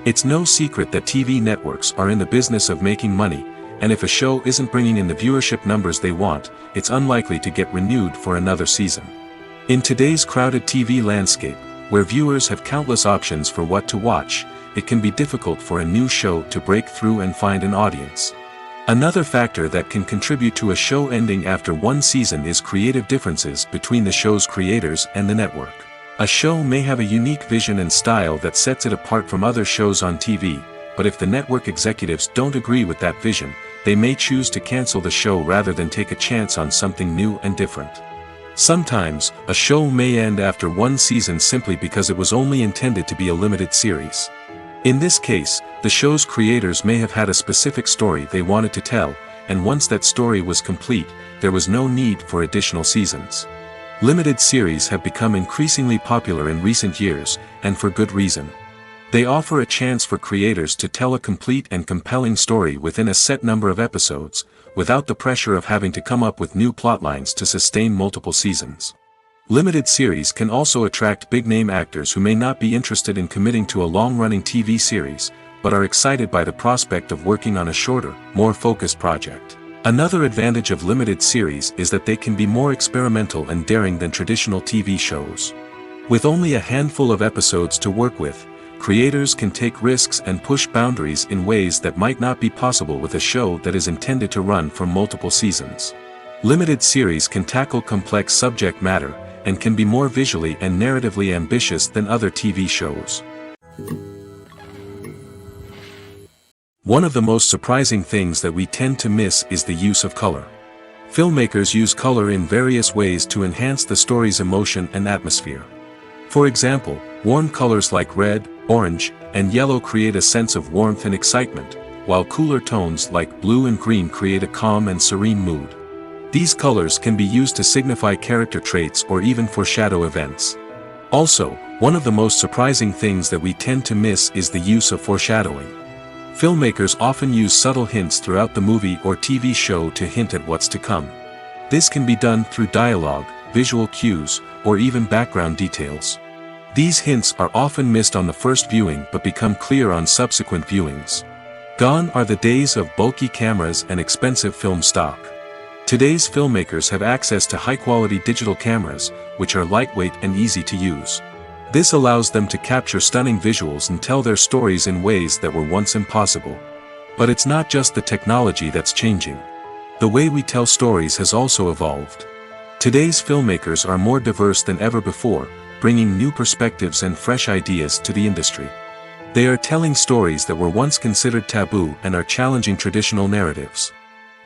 It's no secret that TV networks are in the business of making money, and if a show isn't bringing in the viewership numbers they want, it's unlikely to get renewed for another season. In today's crowded TV landscape, where viewers have countless options for what to watch, it can be difficult for a new show to break through and find an audience. Another factor that can contribute to a show ending after one season is creative differences between the show's creators and the network. A show may have a unique vision and style that sets it apart from other shows on TV, but if the network executives don't agree with that vision, they may choose to cancel the show rather than take a chance on something new and different. Sometimes, a show may end after one season simply because it was only intended to be a limited series. In this case, the show's creators may have had a specific story they wanted to tell, and once that story was complete, there was no need for additional seasons. Limited series have become increasingly popular in recent years, and for good reason. They offer a chance for creators to tell a complete and compelling story within a set number of episodes, without the pressure of having to come up with new plotlines to sustain multiple seasons. Limited series can also attract big-name actors who may not be interested in committing to a long-running TV series, but are excited by the prospect of working on a shorter, more focused project. Another advantage of limited series is that they can be more experimental and daring than traditional TV shows. With only a handful of episodes to work with, creators can take risks and push boundaries in ways that might not be possible with a show that is intended to run for multiple seasons. Limited series can tackle complex subject matter, and can be more visually and narratively ambitious than other TV shows. One of the most surprising things that we tend to miss is the use of color. Filmmakers use color in various ways to enhance the story's emotion and atmosphere. For example, warm colors like red, orange, and yellow create a sense of warmth and excitement, while cooler tones like blue and green create a calm and serene mood. These colors can be used to signify character traits or even foreshadow events. Also, one of the most surprising things that we tend to miss is the use of foreshadowing. Filmmakers often use subtle hints throughout the movie or TV show to hint at what's to come. This can be done through dialogue, visual cues, or even background details. These hints are often missed on the first viewing but become clear on subsequent viewings. Gone are the days of bulky cameras and expensive film stock. Today's filmmakers have access to high-quality digital cameras, which are lightweight and easy to use. This allows them to capture stunning visuals and tell their stories in ways that were once impossible. But it's not just the technology that's changing. The way we tell stories has also evolved. Today's filmmakers are more diverse than ever before, bringing new perspectives and fresh ideas to the industry. They are telling stories that were once considered taboo and are challenging traditional narratives.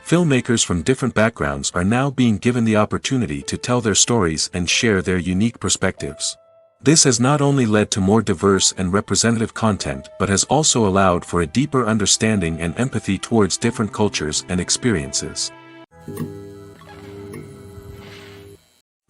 Filmmakers from different backgrounds are now being given the opportunity to tell their stories and share their unique perspectives. This has not only led to more diverse and representative content but has also allowed for a deeper understanding and empathy towards different cultures and experiences.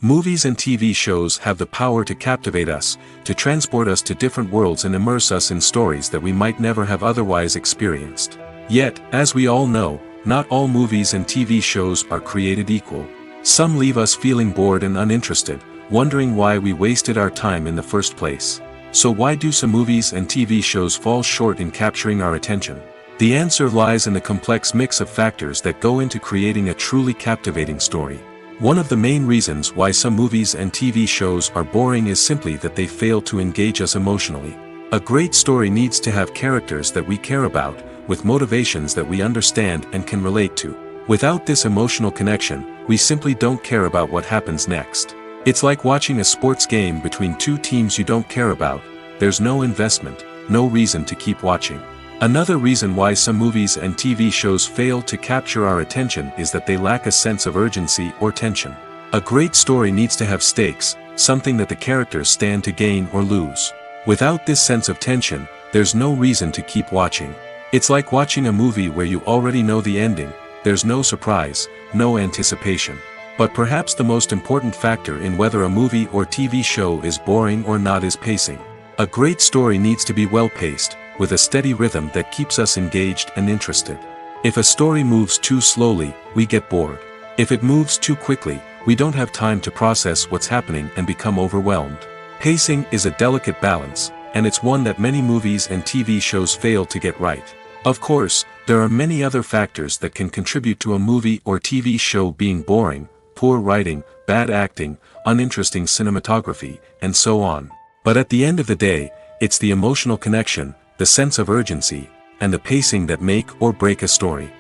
Movies and TV shows have the power to captivate us, to transport us to different worlds and immerse us in stories that we might never have otherwise experienced. Yet, as we all know, not all movies and TV shows are created equal. Some leave us feeling bored and uninterested, wondering why we wasted our time in the first place. So why do some movies and TV shows fall short in capturing our attention? The answer lies in the complex mix of factors that go into creating a truly captivating story. One of the main reasons why some movies and TV shows are boring is simply that they fail to engage us emotionally. A great story needs to have characters that we care about, with motivations that we understand and can relate to. Without this emotional connection, we simply don't care about what happens next. It's like watching a sports game between two teams you don't care about. There's no investment, no reason to keep watching. Another reason why some movies and TV shows fail to capture our attention is that they lack a sense of urgency or tension. A great story needs to have stakes, something that the characters stand to gain or lose. Without this sense of tension, there's no reason to keep watching. It's like watching a movie where you already know the ending. There's no surprise, no anticipation. But perhaps the most important factor in whether a movie or TV show is boring or not is pacing. A great story needs to be well-paced, with a steady rhythm that keeps us engaged and interested. If a story moves too slowly, we get bored. If it moves too quickly, we don't have time to process what's happening and become overwhelmed. Pacing is a delicate balance, and it's one that many movies and TV shows fail to get right. Of course, there are many other factors that can contribute to a movie or TV show being boring: poor writing, bad acting, uninteresting cinematography, and so on. But at the end of the day, it's the emotional connection, the sense of urgency, and the pacing that make or break a story.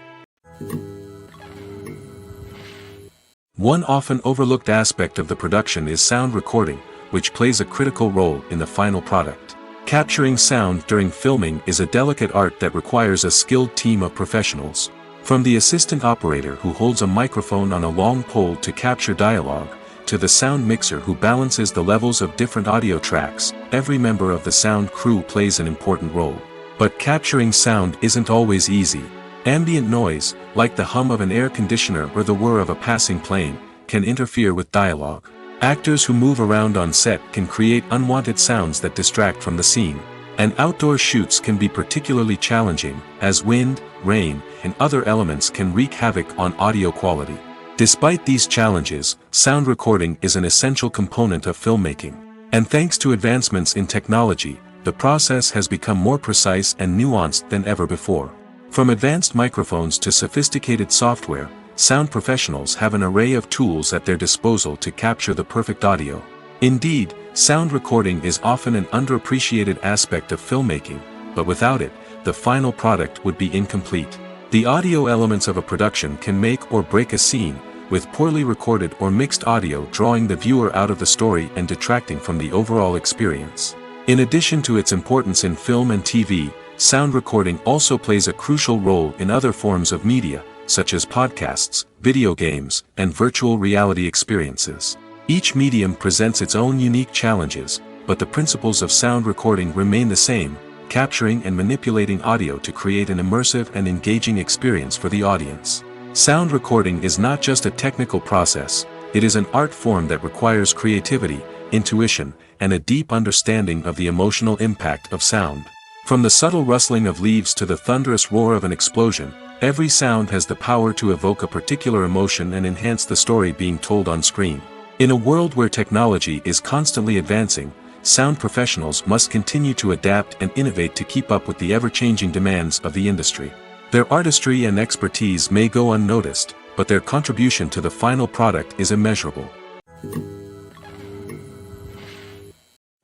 One often overlooked aspect of the production is sound recording, which plays a critical role in the final product. Capturing sound during filming is a delicate art that requires a skilled team of professionals. From the assistant operator who holds a microphone on a long pole to capture dialogue, to the sound mixer who balances the levels of different audio tracks, every member of the sound crew plays an important role. But capturing sound isn't always easy. Ambient noise, like the hum of an air conditioner or the whir of a passing plane, can interfere with dialogue. Actors who move around on set can create unwanted sounds that distract from the scene. And outdoor shoots can be particularly challenging, as wind, rain, and other elements can wreak havoc on audio quality. Despite these challenges, sound recording is an essential component of filmmaking. And thanks to advancements in technology, the process has become more precise and nuanced than ever before. From advanced microphones to sophisticated software, sound professionals have an array of tools at their disposal to capture the perfect audio. Indeed, sound recording is often an underappreciated aspect of filmmaking, but without it, the final product would be incomplete. The audio elements of a production can make or break a scene, with poorly recorded or mixed audio drawing the viewer out of the story and detracting from the overall experience. In addition to its importance in film and TV, sound recording also plays a crucial role in other forms of media, such as podcasts, video games, and virtual reality experiences. Each medium presents its own unique challenges, but the principles of sound recording remain the same, capturing and manipulating audio to create an immersive and engaging experience for the audience. Sound recording is not just a technical process, it is an art form that requires creativity, intuition, and a deep understanding of the emotional impact of sound. From the subtle rustling of leaves to the thunderous roar of an explosion, every sound has the power to evoke a particular emotion and enhance the story being told on screen. In a world where technology is constantly advancing, sound professionals must continue to adapt and innovate to keep up with the ever-changing demands of the industry. Their artistry and expertise may go unnoticed, but their contribution to the final product is immeasurable.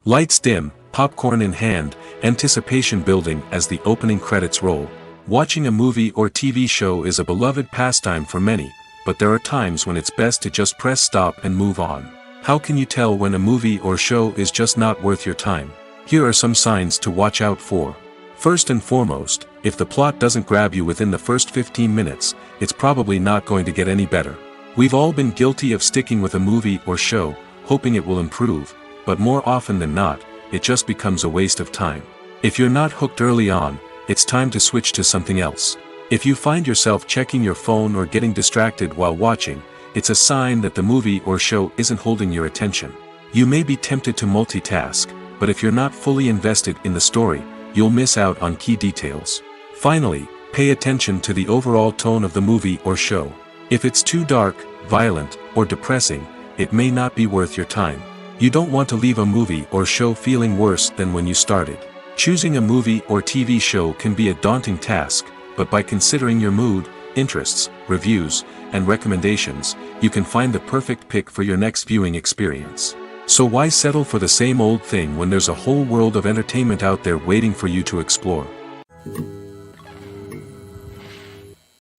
Lights dim, popcorn in hand, anticipation building as the opening credits roll. Watching a movie or TV show is a beloved pastime for many, but there are times when it's best to just press stop and move on. How can you tell when a movie or show is just not worth your time? Here are some signs to watch out for. First and foremost, if the plot doesn't grab you within the first 15 minutes, it's probably not going to get any better. We've all been guilty of sticking with a movie or show, hoping it will improve, but more often than not, it just becomes a waste of time. If you're not hooked early on, it's time to switch to something else. If you find yourself checking your phone or getting distracted while watching, it's a sign that the movie or show isn't holding your attention. You may be tempted to multitask, but if you're not fully invested in the story, you'll miss out on key details. Finally, pay attention to the overall tone of the movie or show. If it's too dark, violent, or depressing, it may not be worth your time. You don't want to leave a movie or show feeling worse than when you started. Choosing a movie or TV show can be a daunting task, but by considering your mood, interests, reviews, and recommendations, you can find the perfect pick for your next viewing experience. So why settle for the same old thing when there's a whole world of entertainment out there waiting for you to explore?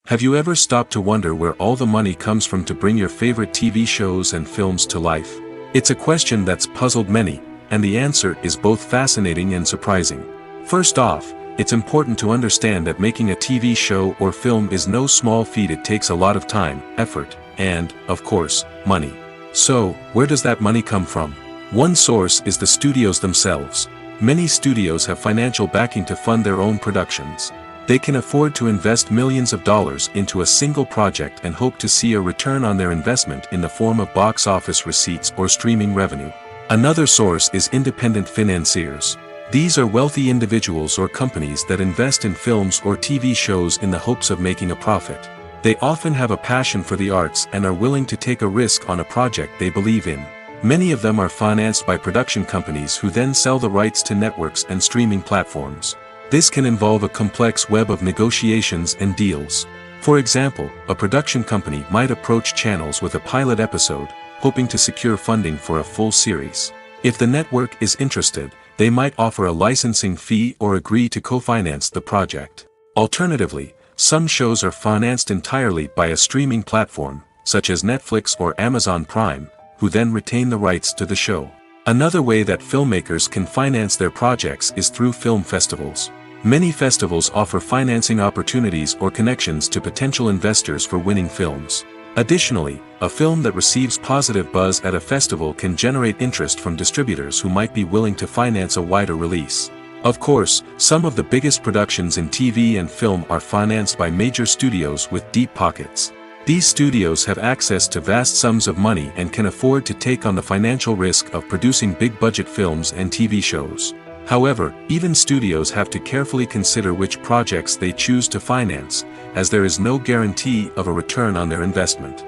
Have you ever stopped to wonder where all the money comes from to bring your favorite TV shows and films to life? It's a question that's puzzled many, and the answer is both fascinating and surprising. First off, it's important to understand that making a TV show or film is no small feat. It takes a lot of time, effort, and, of course, money. So, where does that money come from? One source is the studios themselves. Many studios have financial backing to fund their own productions. They can afford to invest millions of dollars into a single project and hope to see a return on their investment in the form of box office receipts or streaming revenue. Another source is independent financiers. These are wealthy individuals or companies that invest in films or TV shows in the hopes of making a profit. They often have a passion for the arts and are willing to take a risk on a project they believe in. Many of them are financed by production companies who then sell the rights to networks and streaming platforms. This can involve a complex web of negotiations and deals. For example, a production company might approach channels with a pilot episode, hoping to secure funding for a full series. If the network is interested, they might offer a licensing fee or agree to co-finance the project. Alternatively, some shows are financed entirely by a streaming platform, such as Netflix or Amazon Prime, who then retain the rights to the show. Another way that filmmakers can finance their projects is through film festivals. Many festivals offer financing opportunities or connections to potential investors for winning films. Additionally, a film that receives positive buzz at a festival can generate interest from distributors who might be willing to finance a wider release. Of course, some of the biggest productions in TV and film are financed by major studios with deep pockets. These studios have access to vast sums of money and can afford to take on the financial risk of producing big-budget films and TV shows. However, even studios have to carefully consider which projects they choose to finance, as there is no guarantee of a return on their investment.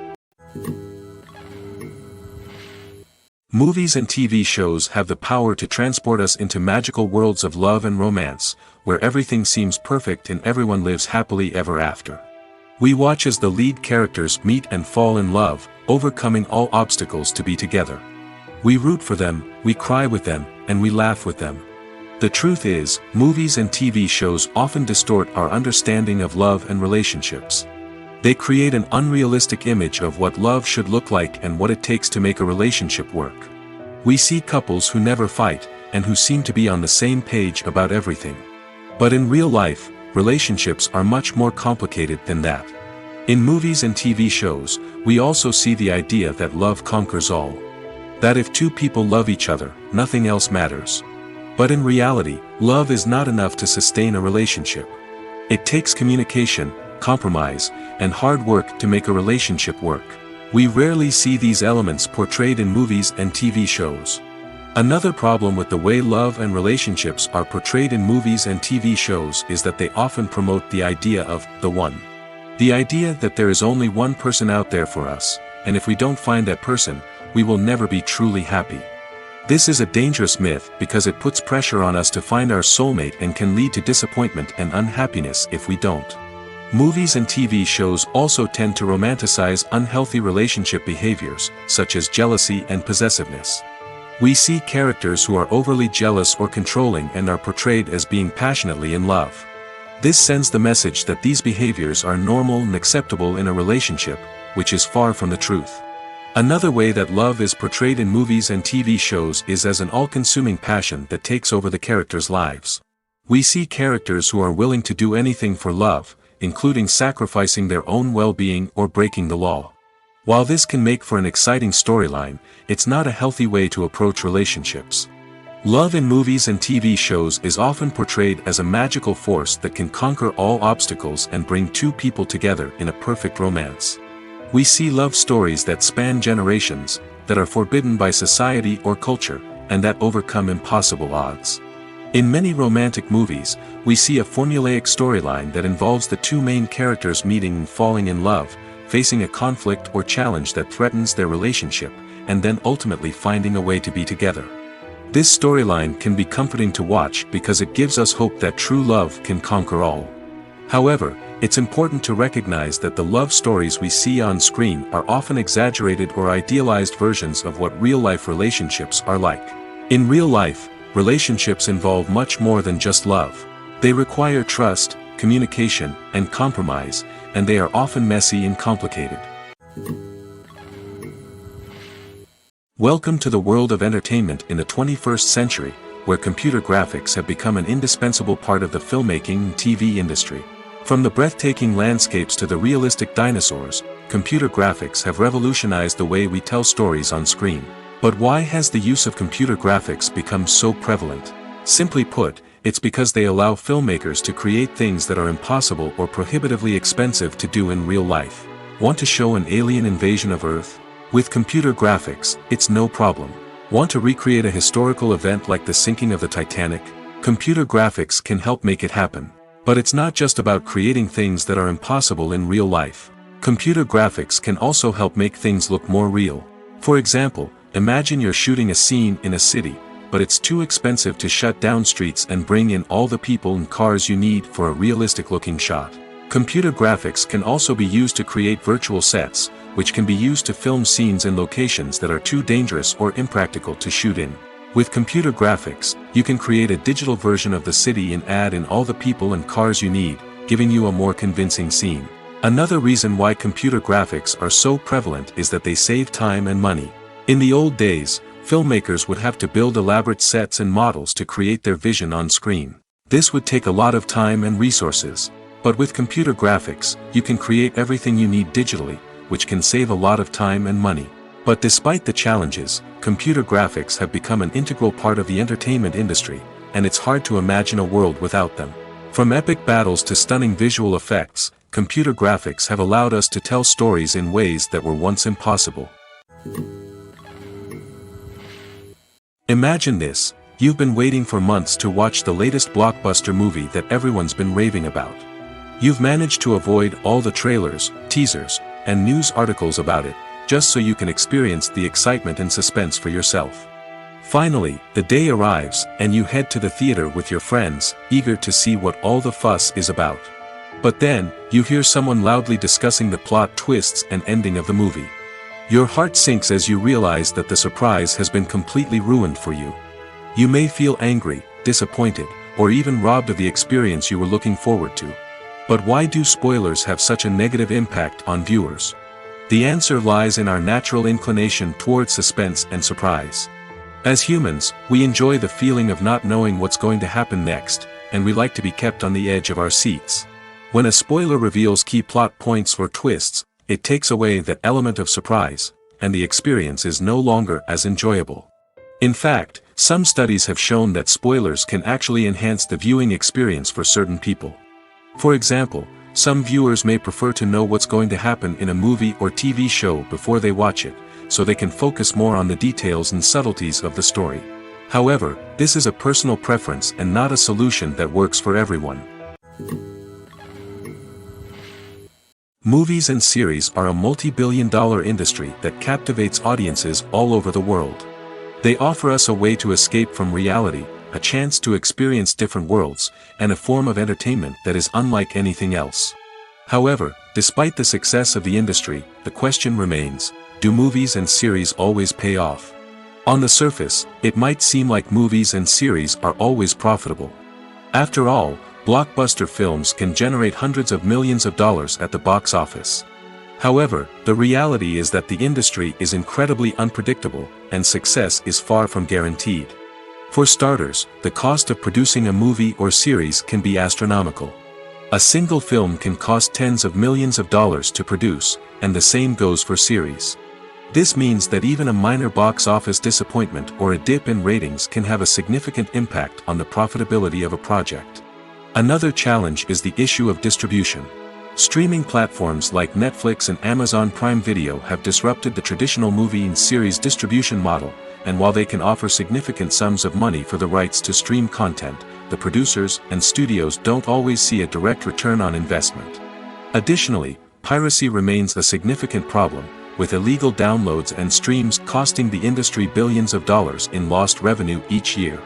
Movies and TV shows have the power to transport us into magical worlds of love and romance, where everything seems perfect and everyone lives happily ever after. We watch as the lead characters meet and fall in love, overcoming all obstacles to be together. We root for them, we cry with them, and we laugh with them. The truth is, movies and TV shows often distort our understanding of love and relationships. They create an unrealistic image of what love should look like and what it takes to make a relationship work. We see couples who never fight, and who seem to be on the same page about everything. But in real life, relationships are much more complicated than that. In movies and TV shows, we also see the idea that love conquers all. That if two people love each other, nothing else matters. But in reality, love is not enough to sustain a relationship. It takes communication, compromise, and hard work to make a relationship work. We rarely see these elements portrayed in movies and TV shows. Another problem with the way love and relationships are portrayed in movies and TV shows is that they often promote the idea of the one. The idea that there is only one person out there for us, and if we don't find that person, we will never be truly happy. This is a dangerous myth because it puts pressure on us to find our soulmate and can lead to disappointment and unhappiness if we don't. Movies and TV shows also tend to romanticize unhealthy relationship behaviors, such as jealousy and possessiveness. We see characters who are overly jealous or controlling and are portrayed as being passionately in love. This sends the message that these behaviors are normal and acceptable in a relationship, which is far from the truth. Another way that love is portrayed in movies and TV shows is as an all-consuming passion that takes over the characters' lives. We see characters who are willing to do anything for love, including sacrificing their own well-being or breaking the law. While this can make for an exciting storyline, it's not a healthy way to approach relationships. Love in movies and TV shows is often portrayed as a magical force that can conquer all obstacles and bring two people together in a perfect romance. We see love stories that span generations, that are forbidden by society or culture, and that overcome impossible odds. In many romantic movies, we see a formulaic storyline that involves the two main characters meeting and falling in love, facing a conflict or challenge that threatens their relationship, and then ultimately finding a way to be together. This storyline can be comforting to watch because it gives us hope that true love can conquer all. However, it's important to recognize that the love stories we see on screen are often exaggerated or idealized versions of what real-life relationships are like. In real life, relationships involve much more than just love. They require trust, communication, and compromise, and they are often messy and complicated. Welcome to the world of entertainment in the 21st century, where computer graphics have become an indispensable part of the filmmaking and TV industry. From the breathtaking landscapes to the realistic dinosaurs, computer graphics have revolutionized the way we tell stories on screen. But why has the use of computer graphics become so prevalent? Simply put, it's because they allow filmmakers to create things that are impossible or prohibitively expensive to do in real life. Want to show an alien invasion of Earth? With computer graphics, it's no problem. Want to recreate a historical event like the sinking of the Titanic? Computer graphics can help make it happen. But it's not just about creating things that are impossible in real life. Computer graphics can also help make things look more real. For example, imagine you're shooting a scene in a city, but it's too expensive to shut down streets and bring in all the people and cars you need for a realistic-looking shot. Computer graphics can also be used to create virtual sets, which can be used to film scenes in locations that are too dangerous or impractical to shoot in. With computer graphics, you can create a digital version of the city and add in all the people and cars you need, giving you a more convincing scene. Another reason why computer graphics are so prevalent is that they save time and money. In the old days, filmmakers would have to build elaborate sets and models to create their vision on screen. This would take a lot of time and resources. But with computer graphics, you can create everything you need digitally, which can save a lot of time and money. But despite the challenges, computer graphics have become an integral part of the entertainment industry, and it's hard to imagine a world without them. From epic battles to stunning visual effects, computer graphics have allowed us to tell stories in ways that were once impossible. Imagine this: you've been waiting for months to watch the latest blockbuster movie that everyone's been raving about. You've managed to avoid all the trailers, teasers, and news articles about it, just so you can experience the excitement and suspense for yourself. Finally, the day arrives, and you head to the theater with your friends, eager to see what all the fuss is about. But then, you hear someone loudly discussing the plot twists and ending of the movie. Your heart sinks as you realize that the surprise has been completely ruined for you. You may feel angry, disappointed, or even robbed of the experience you were looking forward to. But why do spoilers have such a negative impact on viewers? The answer lies in our natural inclination toward suspense and surprise. As humans, we enjoy the feeling of not knowing what's going to happen next, and we like to be kept on the edge of our seats. When a spoiler reveals key plot points or twists, it takes away that element of surprise, and the experience is no longer as enjoyable. In fact, some studies have shown that spoilers can actually enhance the viewing experience for certain people. For example, some viewers may prefer to know what's going to happen in a movie or TV show before they watch it, so they can focus more on the details and subtleties of the story. However, this is a personal preference and not a solution that works for everyone. Movies and series are a multi-billion-dollar industry that captivates audiences all over the world. They offer us a way to escape from reality, a chance to experience different worlds, and a form of entertainment that is unlike anything else. However, despite the success of the industry, the question remains, do movies and series always pay off? On the surface, it might seem like movies and series are always profitable. After all, blockbuster films can generate hundreds of millions of dollars at the box office. However, the reality is that the industry is incredibly unpredictable, and success is far from guaranteed. For starters, the cost of producing a movie or series can be astronomical. A single film can cost tens of millions of dollars to produce, and the same goes for series. This means that even a minor box office disappointment or a dip in ratings can have a significant impact on the profitability of a project. Another challenge is the issue of distribution. Streaming platforms like Netflix and Amazon Prime Video have disrupted the traditional movie and series distribution model, and while they can offer significant sums of money for the rights to stream content, the producers and studios don't always see a direct return on investment. Additionally, piracy remains a significant problem, with illegal downloads and streams costing the industry billions of dollars in lost revenue each year.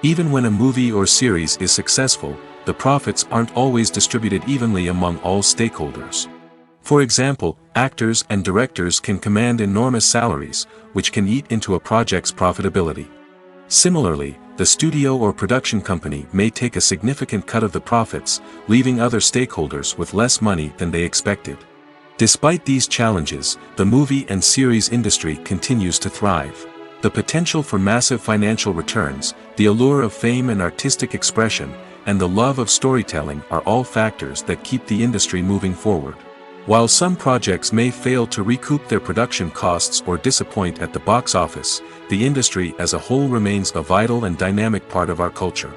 Even when a movie or series is successful, the profits aren't always distributed evenly among all stakeholders. For example, actors and directors can command enormous salaries, which can eat into a project's profitability. Similarly, the studio or production company may take a significant cut of the profits, leaving other stakeholders with less money than they expected. Despite these challenges, the movie and series industry continues to thrive. The potential for massive financial returns, the allure of fame and artistic expression, and the love of storytelling are all factors that keep the industry moving forward. While some projects may fail to recoup their production costs or disappoint at the box office, the industry as a whole remains a vital and dynamic part of our culture.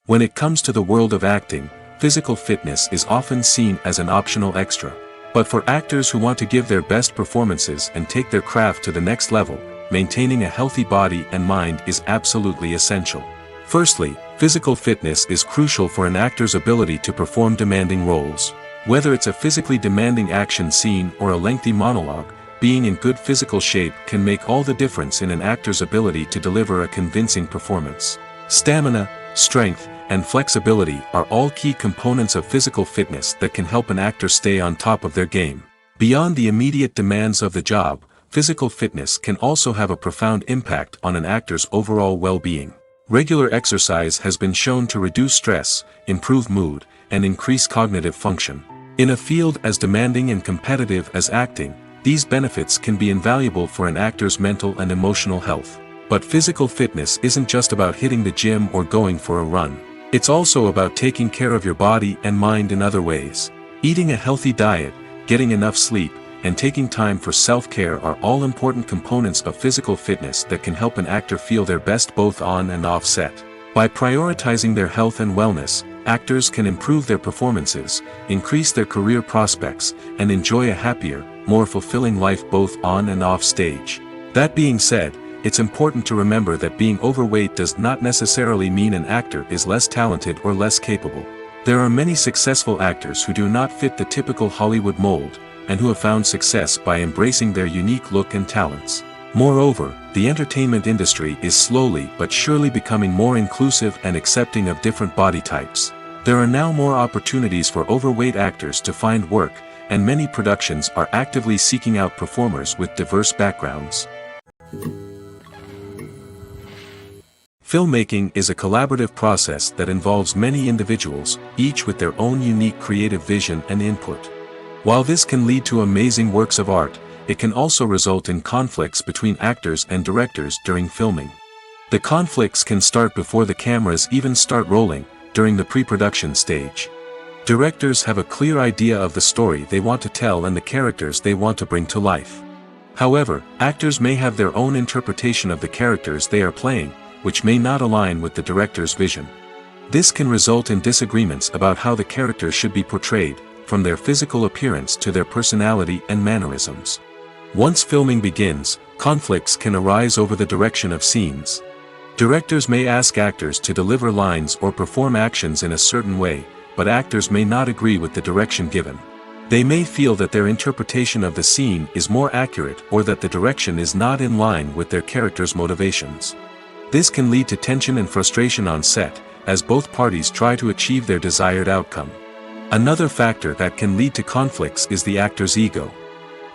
When it comes to the world of acting, physical fitness is often seen as an optional extra. But for actors who want to give their best performances and take their craft to the next level, maintaining a healthy body and mind is absolutely essential. Firstly, physical fitness is crucial for an actor's ability to perform demanding roles. Whether it's a physically demanding action scene or a lengthy monologue, being in good physical shape can make all the difference in an actor's ability to deliver a convincing performance. Stamina, strength, and flexibility are all key components of physical fitness that can help an actor stay on top of their game. Beyond the immediate demands of the job, physical fitness can also have a profound impact on an actor's overall well-being. Regular exercise has been shown to reduce stress, improve mood, and increase cognitive function. In a field as demanding and competitive as acting, these benefits can be invaluable for an actor's mental and emotional health. But physical fitness isn't just about hitting the gym or going for a run. It's also about taking care of your body and mind in other ways. Eating a healthy diet, getting enough sleep, and taking time for self-care are all important components of physical fitness that can help an actor feel their best both on and off set. By prioritizing their health and wellness, actors can improve their performances, increase their career prospects, and enjoy a happier, more fulfilling life both on and off stage. That being said, it's important to remember that being overweight does not necessarily mean an actor is less talented or less capable. There are many successful actors who do not fit the typical Hollywood mold, and who have found success by embracing their unique look and talents. Moreover, the entertainment industry is slowly but surely becoming more inclusive and accepting of different body types. There are now more opportunities for overweight actors to find work, and many productions are actively seeking out performers with diverse backgrounds. Filmmaking is a collaborative process that involves many individuals, each with their own unique creative vision and input. While this can lead to amazing works of art, it can also result in conflicts between actors and directors during filming. The conflicts can start before the cameras even start rolling, during the pre-production stage. Directors have a clear idea of the story they want to tell and the characters they want to bring to life. However, actors may have their own interpretation of the characters they are playing, which may not align with the director's vision. This can result in disagreements about how the characters should be portrayed, from their physical appearance to their personality and mannerisms. Once filming begins, conflicts can arise over the direction of scenes. Directors may ask actors to deliver lines or perform actions in a certain way, but actors may not agree with the direction given. They may feel that their interpretation of the scene is more accurate or that the direction is not in line with their character's motivations. This can lead to tension and frustration on set, as both parties try to achieve their desired outcome. Another factor that can lead to conflicts is the actor's ego.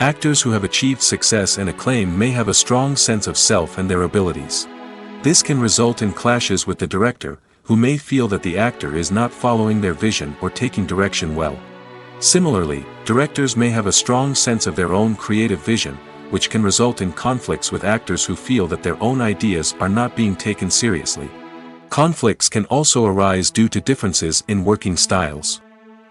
Actors who have achieved success and acclaim may have a strong sense of self and their abilities. This can result in clashes with the director, who may feel that the actor is not following their vision or taking direction well. Similarly, directors may have a strong sense of their own creative vision, which can result in conflicts with actors who feel that their own ideas are not being taken seriously. Conflicts can also arise due to differences in working styles.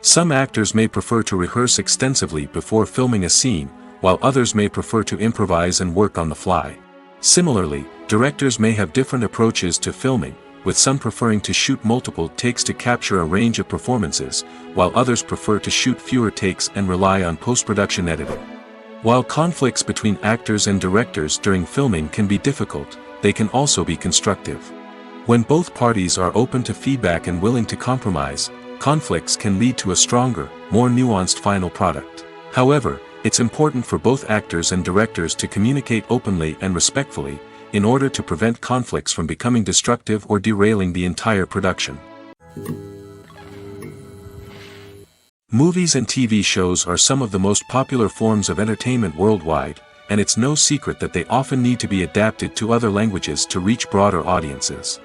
Some actors may prefer to rehearse extensively before filming a scene, while others may prefer to improvise and work on the fly. Similarly, directors may have different approaches to filming, with some preferring to shoot multiple takes to capture a range of performances, while others prefer to shoot fewer takes and rely on post-production editing. While conflicts between actors and directors during filming can be difficult, they can also be constructive. When both parties are open to feedback and willing to compromise, conflicts can lead to a stronger, more nuanced final product. However, it's important for both actors and directors to communicate openly and respectfully, in order to prevent conflicts from becoming destructive or derailing the entire production. Movies and TV shows are some of the most popular forms of entertainment worldwide, and it's no secret that they often need to be adapted to other languages to reach broader audiences.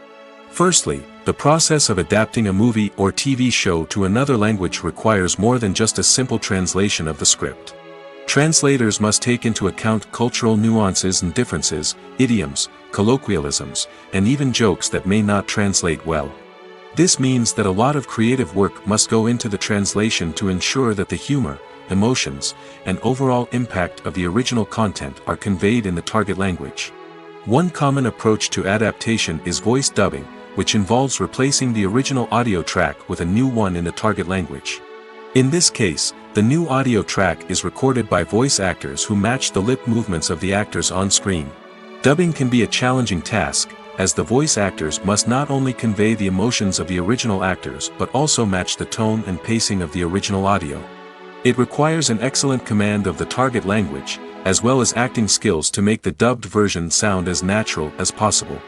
Firstly, the process of adapting a movie or TV show to another language requires more than just a simple translation of the script. Translators must take into account cultural nuances and differences, idioms, colloquialisms, and even jokes that may not translate well. This means that a lot of creative work must go into the translation to ensure that the humor, emotions, and overall impact of the original content are conveyed in the target language. One common approach to adaptation is voice dubbing, which involves replacing the original audio track with a new one in the target language. In this case, the new audio track is recorded by voice actors who match the lip movements of the actors on screen. Dubbing can be a challenging task, as the voice actors must not only convey the emotions of the original actors but also match the tone and pacing of the original audio. It requires an excellent command of the target language, as well as acting skills to make the dubbed version sound as natural as possible.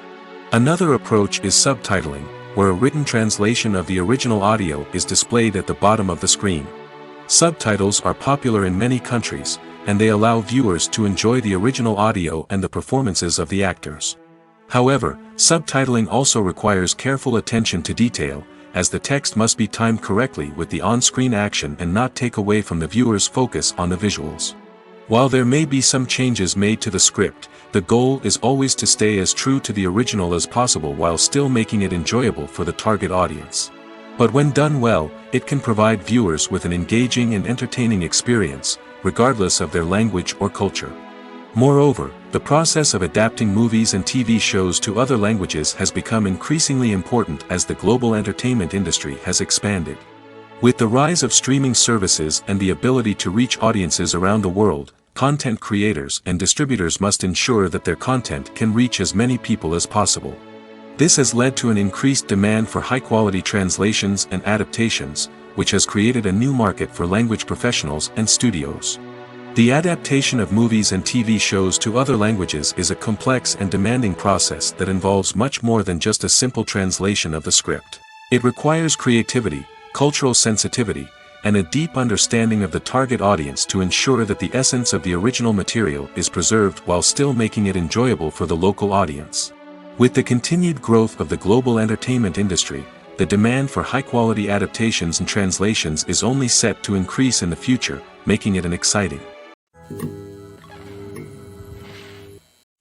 Another approach is subtitling, where a written translation of the original audio is displayed at the bottom of the screen. Subtitles are popular in many countries, and they allow viewers to enjoy the original audio and the performances of the actors. However, subtitling also requires careful attention to detail, as the text must be timed correctly with the on-screen action and not take away from the viewer's focus on the visuals. While there may be some changes made to the script, the goal is always to stay as true to the original as possible while still making it enjoyable for the target audience. But when done well, it can provide viewers with an engaging and entertaining experience, regardless of their language or culture. Moreover, the process of adapting movies and TV shows to other languages has become increasingly important as the global entertainment industry has expanded. With the rise of streaming services and the ability to reach audiences around the world, content creators and distributors must ensure that their content can reach as many people as possible. This has led to an increased demand for high-quality translations and adaptations, which has created a new market for language professionals and studios. The adaptation of movies and TV shows to other languages is a complex and demanding process that involves much more than just a simple translation of the script. It requires creativity, cultural sensitivity, and a deep understanding of the target audience to ensure that the essence of the original material is preserved while still making it enjoyable for the local audience. With the continued growth of the global entertainment industry, the demand for high-quality adaptations and translations is only set to increase in the future, making it an exciting.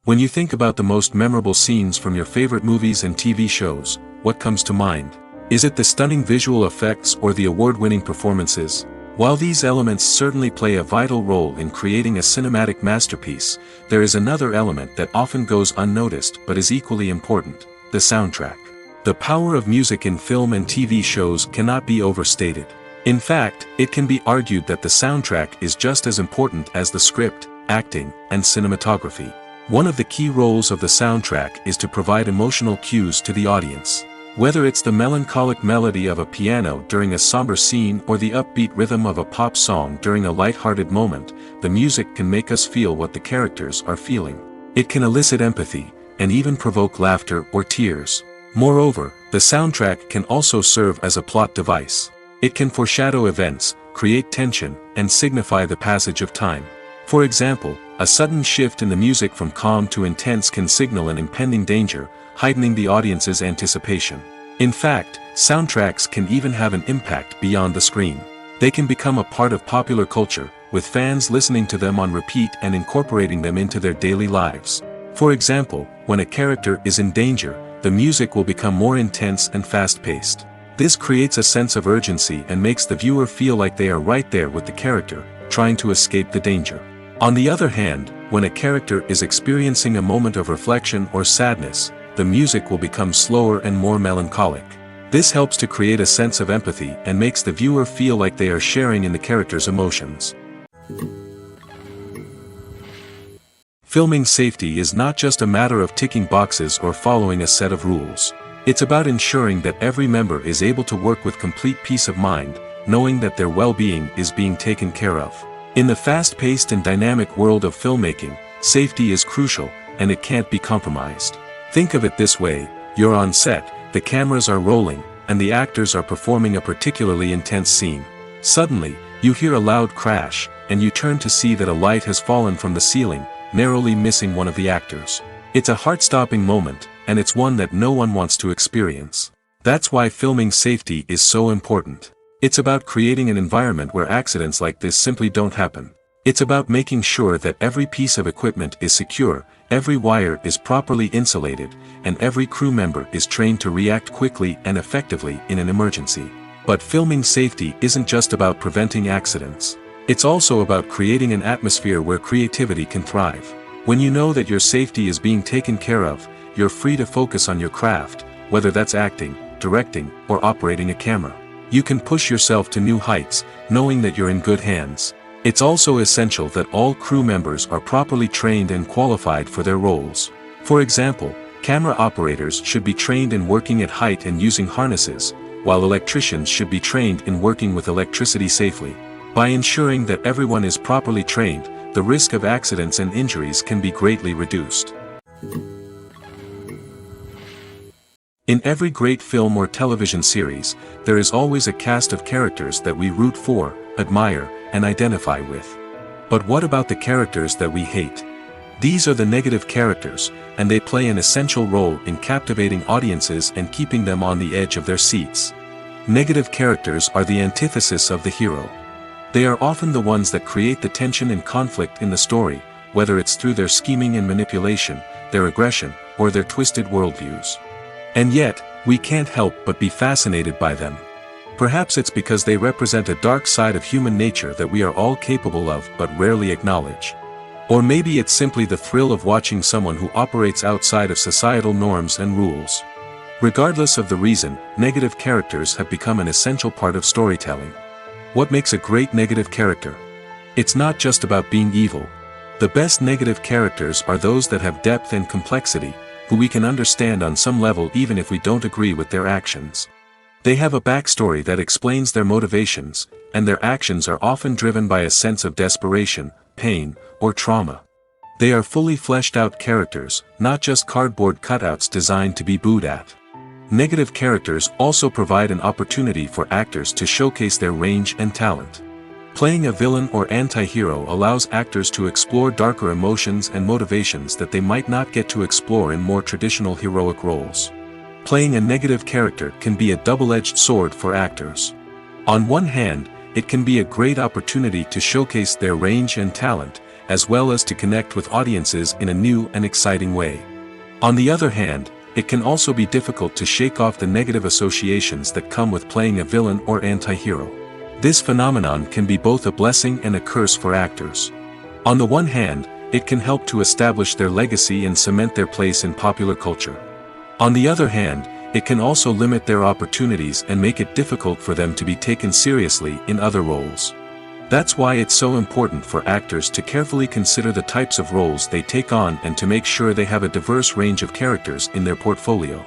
When you think about the most memorable scenes from your favorite movies and TV shows, what comes to mind? Is it the stunning visual effects or the award-winning performances? While these elements certainly play a vital role in creating a cinematic masterpiece, there is another element that often goes unnoticed but is equally important: the soundtrack. The power of music in film and TV shows cannot be overstated. In fact, it can be argued that the soundtrack is just as important as the script, acting, and cinematography. One of the key roles of the soundtrack is to provide emotional cues to the audience. Whether it's the melancholic melody of a piano during a somber scene or the upbeat rhythm of a pop song during a light-hearted moment, the music can make us feel what the characters are feeling. It can elicit empathy, and even provoke laughter or tears. Moreover, the soundtrack can also serve as a plot device. It can foreshadow events, create tension, and signify the passage of time. For example, a sudden shift in the music from calm to intense can signal an impending danger, heightening the audience's anticipation. In fact, soundtracks can even have an impact beyond the screen. They can become a part of popular culture, with fans listening to them on repeat and incorporating them into their daily lives. For example, when a character is in danger, the music will become more intense and fast-paced. This creates a sense of urgency and makes the viewer feel like they are right there with the character, trying to escape the danger. On the other hand, when a character is experiencing a moment of reflection or sadness, the music will become slower and more melancholic. This helps to create a sense of empathy and makes the viewer feel like they are sharing in the character's emotions. Filming safety is not just a matter of ticking boxes or following a set of rules. It's about ensuring that every member is able to work with complete peace of mind, knowing that their well-being is being taken care of. In the fast-paced and dynamic world of filmmaking, safety is crucial, and it can't be compromised. Think of it this way: you're on set, the cameras are rolling, and the actors are performing a particularly intense scene. Suddenly, you hear a loud crash, and you turn to see that a light has fallen from the ceiling, narrowly missing one of the actors. It's a heart-stopping moment, and it's one that no one wants to experience. That's why filming safety is so important. It's about creating an environment where accidents like this simply don't happen. It's about making sure that every piece of equipment is secure, every wire is properly insulated, and every crew member is trained to react quickly and effectively in an emergency. But filming safety isn't just about preventing accidents. It's also about creating an atmosphere where creativity can thrive. When you know that your safety is being taken care of, you're free to focus on your craft, whether that's acting, directing, or operating a camera. You can push yourself to new heights, knowing that you're in good hands. It's also essential that all crew members are properly trained and qualified for their roles. For example, camera operators should be trained in working at height and using harnesses, while electricians should be trained in working with electricity safely. By ensuring that everyone is properly trained, the risk of accidents and injuries can be greatly reduced. In every great film or television series, there is always a cast of characters that we root for, admire, and identify with. But what about the characters that we hate? These are the negative characters, and they play an essential role in captivating audiences and keeping them on the edge of their seats. Negative characters are the antithesis of the hero. They are often the ones that create the tension and conflict in the story, whether it's through their scheming and manipulation, their aggression, or their twisted worldviews. And yet, we can't help but be fascinated by them. Perhaps it's because they represent a dark side of human nature that we are all capable of but rarely acknowledge. Or maybe it's simply the thrill of watching someone who operates outside of societal norms and rules. Regardless of the reason, negative characters have become an essential part of storytelling. What makes a great negative character? It's not just about being evil. The best negative characters are those that have depth and complexity, who we can understand on some level even if we don't agree with their actions. They have a backstory that explains their motivations, and their actions are often driven by a sense of desperation, pain, or trauma. They are fully fleshed out characters, not just cardboard cutouts designed to be booed at. Negative characters also provide an opportunity for actors to showcase their range and talent. Playing a villain or anti-hero allows actors to explore darker emotions and motivations that they might not get to explore in more traditional heroic roles. Playing a negative character can be a double-edged sword for actors. On one hand, it can be a great opportunity to showcase their range and talent, as well as to connect with audiences in a new and exciting way. On the other hand, it can also be difficult to shake off the negative associations that come with playing a villain or anti-hero. This phenomenon can be both a blessing and a curse for actors. On the one hand, it can help to establish their legacy and cement their place in popular culture. On the other hand, it can also limit their opportunities and make it difficult for them to be taken seriously in other roles. That's why it's so important for actors to carefully consider the types of roles they take on and to make sure they have a diverse range of characters in their portfolio.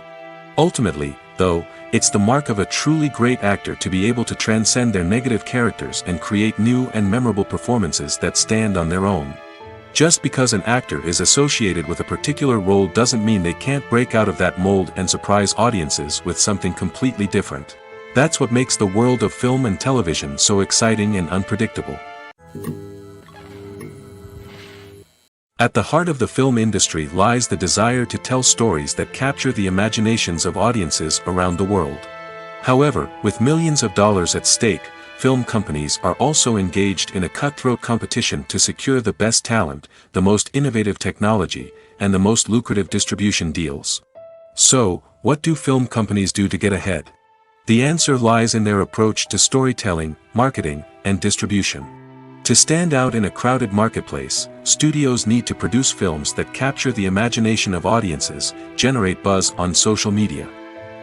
Ultimately, though, it's the mark of a truly great actor to be able to transcend their negative characters and create new and memorable performances that stand on their own. Just because an actor is associated with a particular role doesn't mean they can't break out of that mold and surprise audiences with something completely different. That's what makes the world of film and television so exciting and unpredictable. At the heart of the film industry lies the desire to tell stories that capture the imaginations of audiences around the world. However, with millions of dollars at stake, film companies are also engaged in a cutthroat competition to secure the best talent, the most innovative technology, and the most lucrative distribution deals. So, what do film companies do to get ahead? The answer lies in their approach to storytelling, marketing, and distribution. To stand out in a crowded marketplace, studios need to produce films that capture the imagination of audiences, generate buzz on social media.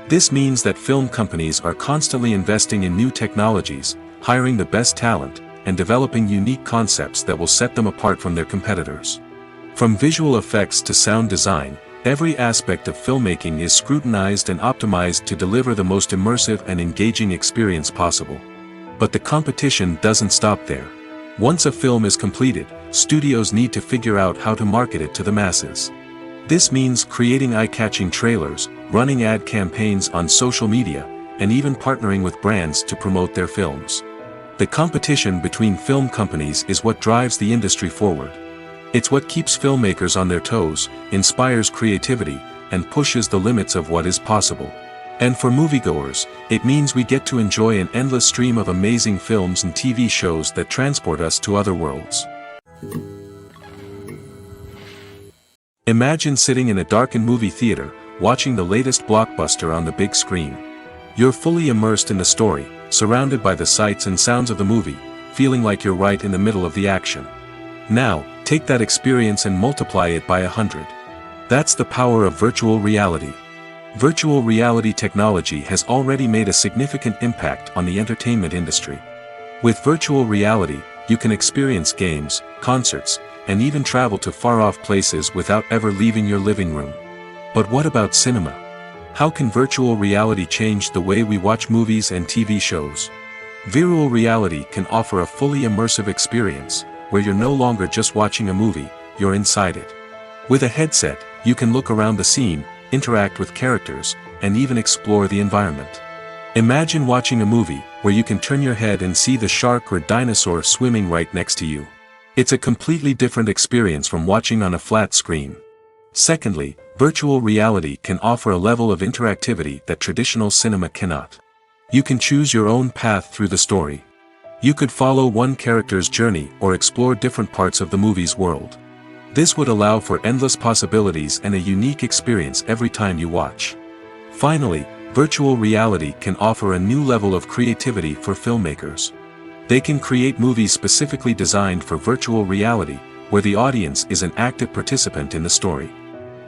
This means that film companies are constantly investing in new technologies, hiring the best talent, and developing unique concepts that will set them apart from their competitors. From visual effects to sound design, every aspect of filmmaking is scrutinized and optimized to deliver the most immersive and engaging experience possible. But the competition doesn't stop there. Once a film is completed, studios need to figure out how to market it to the masses. This means creating eye-catching trailers, running ad campaigns on social media, and even partnering with brands to promote their films. The competition between film companies is what drives the industry forward. It's what keeps filmmakers on their toes, inspires creativity, and pushes the limits of what is possible. And for moviegoers, it means we get to enjoy an endless stream of amazing films and TV shows that transport us to other worlds. Imagine sitting in a darkened movie theater, watching the latest blockbuster on the big screen. You're fully immersed in the story, surrounded by the sights and sounds of the movie, feeling like you're right in the middle of the action. Now, take that experience and multiply it by 100. That's the power of virtual reality. Virtual reality technology has already made a significant impact on the entertainment industry. With virtual reality, you can experience games, concerts, and even travel to far-off places without ever leaving your living room. But what about cinema? How can virtual reality change the way we watch movies and TV shows? Virtual reality can offer a fully immersive experience, where you're no longer just watching a movie, you're inside it. With a headset, you can look around the scene, interact with characters, and even explore the environment. Imagine watching a movie where you can turn your head and see the shark or dinosaur swimming right next to you. It's a completely different experience from watching on a flat screen. Secondly, virtual reality can offer a level of interactivity that traditional cinema cannot. You can choose your own path through the story. You could follow one character's journey or explore different parts of the movie's world. This would allow for endless possibilities and a unique experience every time you watch. Finally, virtual reality can offer a new level of creativity for filmmakers. They can create movies specifically designed for virtual reality, where the audience is an active participant in the story.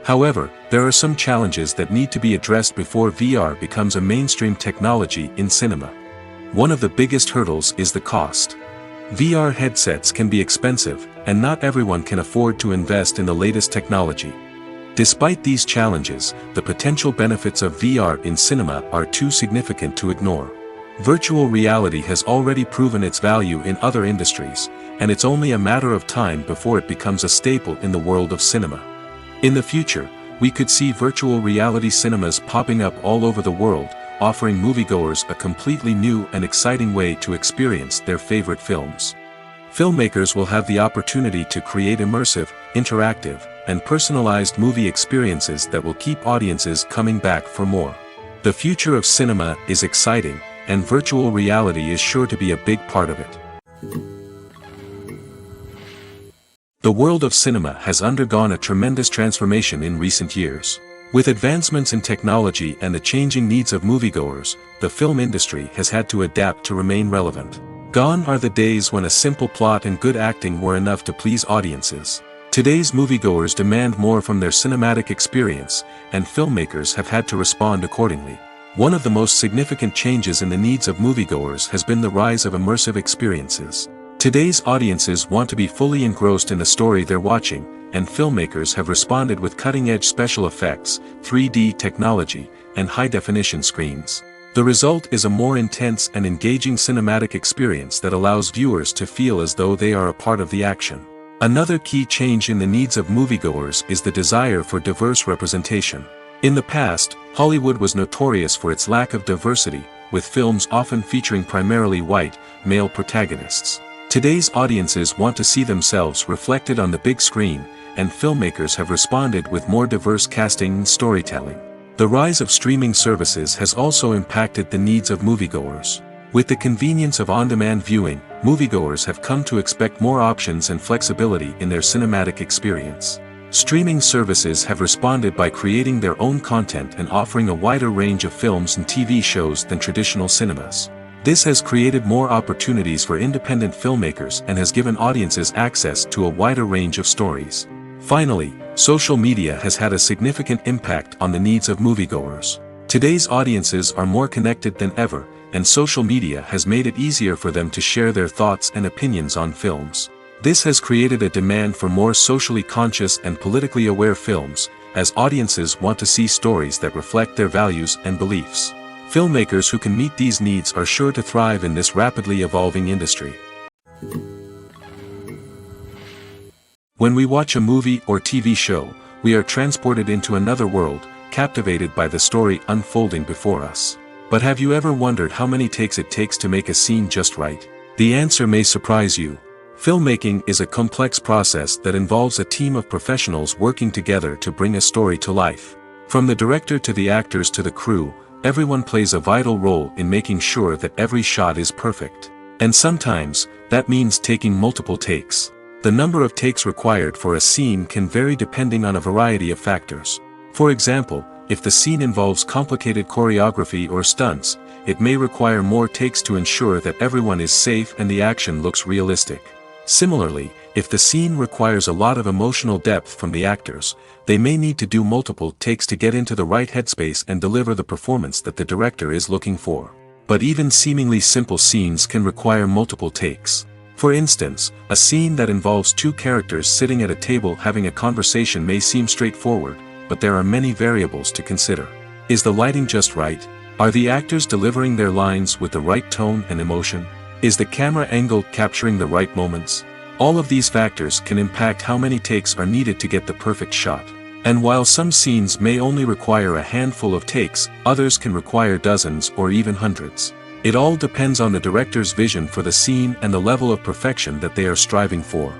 However, there are some challenges that need to be addressed before VR becomes a mainstream technology in cinema. One of the biggest hurdles is the cost. VR headsets can be expensive, and not everyone can afford to invest in the latest technology. Despite these challenges, the potential benefits of VR in cinema are too significant to ignore. Virtual reality has already proven its value in other industries, and it's only a matter of time before it becomes a staple in the world of cinema. In the future, We could see virtual reality cinemas popping up all over the world, offering moviegoers a completely new and exciting way to experience their favorite films. Filmmakers will have the opportunity to create immersive, interactive, and personalized movie experiences that will keep audiences coming back for more. The future of cinema is exciting, and virtual reality is sure to be a big part of it. The world of cinema has undergone a tremendous transformation in recent years. With advancements in technology and the changing needs of moviegoers, the film industry has had to adapt to remain relevant. Gone are the days when a simple plot and good acting were enough to please audiences. Today's moviegoers demand more from their cinematic experience, and filmmakers have had to respond accordingly. One of the most significant changes in the needs of moviegoers has been the rise of immersive experiences. Today's audiences want to be fully engrossed in the story they're watching, and filmmakers have responded with cutting-edge special effects, 3D technology, and high-definition screens. The result is a more intense and engaging cinematic experience that allows viewers to feel as though they are a part of the action. Another key change in the needs of moviegoers is the desire for diverse representation. In the past, Hollywood was notorious for its lack of diversity, with films often featuring primarily white, male protagonists. Today's audiences want to see themselves reflected on the big screen, and filmmakers have responded with more diverse casting and storytelling. The rise of streaming services has also impacted the needs of moviegoers. With the convenience of on-demand viewing, moviegoers have come to expect more options and flexibility in their cinematic experience. Streaming services have responded by creating their own content and offering a wider range of films and TV shows than traditional cinemas. This has created more opportunities for independent filmmakers and has given audiences access to a wider range of stories. Finally, social media has had a significant impact on the needs of moviegoers. Today's audiences are more connected than ever, and social media has made it easier for them to share their thoughts and opinions on films. This has created a demand for more socially conscious and politically aware films, as audiences want to see stories that reflect their values and beliefs. Filmmakers who can meet these needs are sure to thrive in this rapidly evolving industry. When we watch a movie or TV show, we are transported into another world, captivated by the story unfolding before us. But have you ever wondered how many takes it takes to make a scene just right? The answer may surprise you. Filmmaking is a complex process that involves a team of professionals working together to bring a story to life. From the director to the actors to the crew, everyone plays a vital role in making sure that every shot is perfect. And sometimes, that means taking multiple takes. The number of takes required for a scene can vary depending on a variety of factors. For example, if the scene involves complicated choreography or stunts, it may require more takes to ensure that everyone is safe and the action looks realistic. Similarly, if the scene requires a lot of emotional depth from the actors, they may need to do multiple takes to get into the right headspace and deliver the performance that the director is looking for. But even seemingly simple scenes can require multiple takes. For instance, a scene that involves two characters sitting at a table having a conversation may seem straightforward, but there are many variables to consider. Is the lighting just right? Are the actors delivering their lines with the right tone and emotion? Is the camera angle capturing the right moments? All of these factors can impact how many takes are needed to get the perfect shot. And while some scenes may only require a handful of takes, others can require dozens or even hundreds. It all depends on the director's vision for the scene and the level of perfection that they are striving for.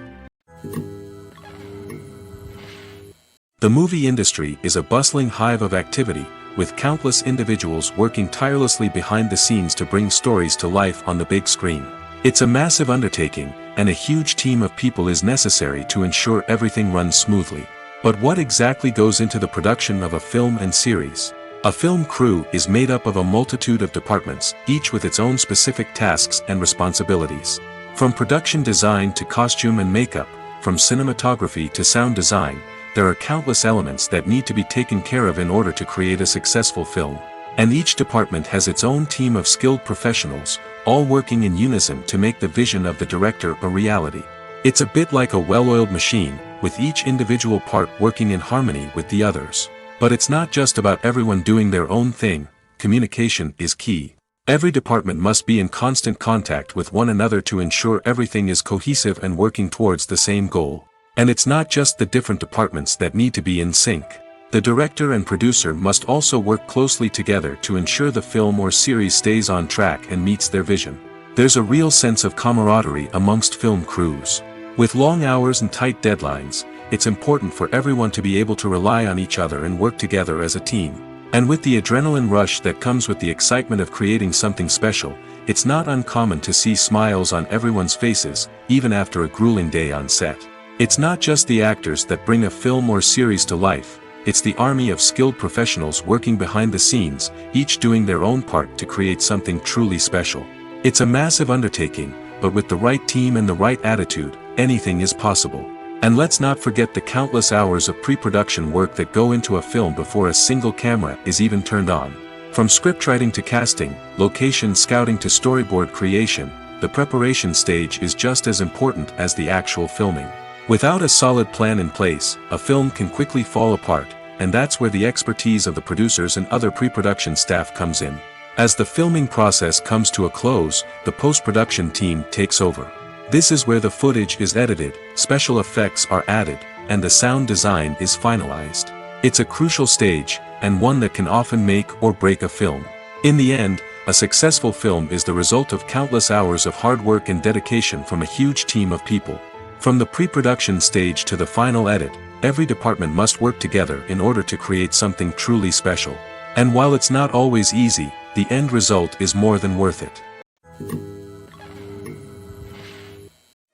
The movie industry is a bustling hive of activity, with countless individuals working tirelessly behind the scenes to bring stories to life on the big screen. It's a massive undertaking, and a huge team of people is necessary to ensure everything runs smoothly. But what exactly goes into the production of a film and series? A film crew is made up of a multitude of departments, each with its own specific tasks and responsibilities. From production design to costume and makeup, from cinematography to sound design, there are countless elements that need to be taken care of in order to create a successful film. And each department has its own team of skilled professionals, all working in unison to make the vision of the director a reality. It's a bit like a well-oiled machine, with each individual part working in harmony with the others. But it's not just about everyone doing their own thing. Communication is key. Every department must be in constant contact with one another to ensure everything is cohesive and working towards the same goal. And it's not just the different departments that need to be in sync. The director and producer must also work closely together to ensure the film or series stays on track and meets their vision. There's a real sense of camaraderie amongst film crews. With long hours and tight deadlines, it's important for everyone to be able to rely on each other and work together as a team. And with the adrenaline rush that comes with the excitement of creating something special, it's not uncommon to see smiles on everyone's faces, even after a grueling day on set. It's not just the actors that bring a film or series to life, it's the army of skilled professionals working behind the scenes, each doing their own part to create something truly special. It's a massive undertaking, but with the right team and the right attitude, anything is possible. And let's not forget the countless hours of pre-production work that go into a film before a single camera is even turned on. From scriptwriting to casting, location scouting to storyboard creation, the preparation stage is just as important as the actual filming. Without a solid plan in place, a film can quickly fall apart, and that's where the expertise of the producers and other pre-production staff comes in. As the filming process comes to a close, the post-production team takes over. This is where the footage is edited, special effects are added, and the sound design is finalized. It's a crucial stage, and one that can often make or break a film. In the end, a successful film is the result of countless hours of hard work and dedication from a huge team of people. From the pre-production stage to the final edit, every department must work together in order to create something truly special. And while it's not always easy, the end result is more than worth it.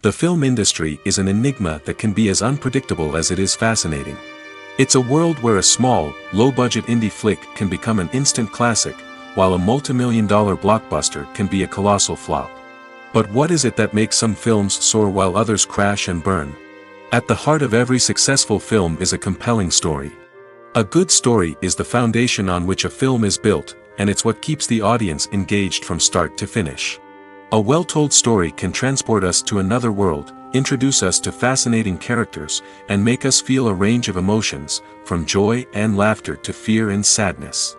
The film industry is an enigma that can be as unpredictable as it is fascinating. It's a world where a small, low-budget indie flick can become an instant classic, while a multi-million-dollar blockbuster can be a colossal flop. But what is it that makes some films soar while others crash and burn? At the heart of every successful film is a compelling story. A good story is the foundation on which a film is built, and it's what keeps the audience engaged from start to finish. A well-told story can transport us to another world, introduce us to fascinating characters, and make us feel a range of emotions, from joy and laughter to fear and sadness.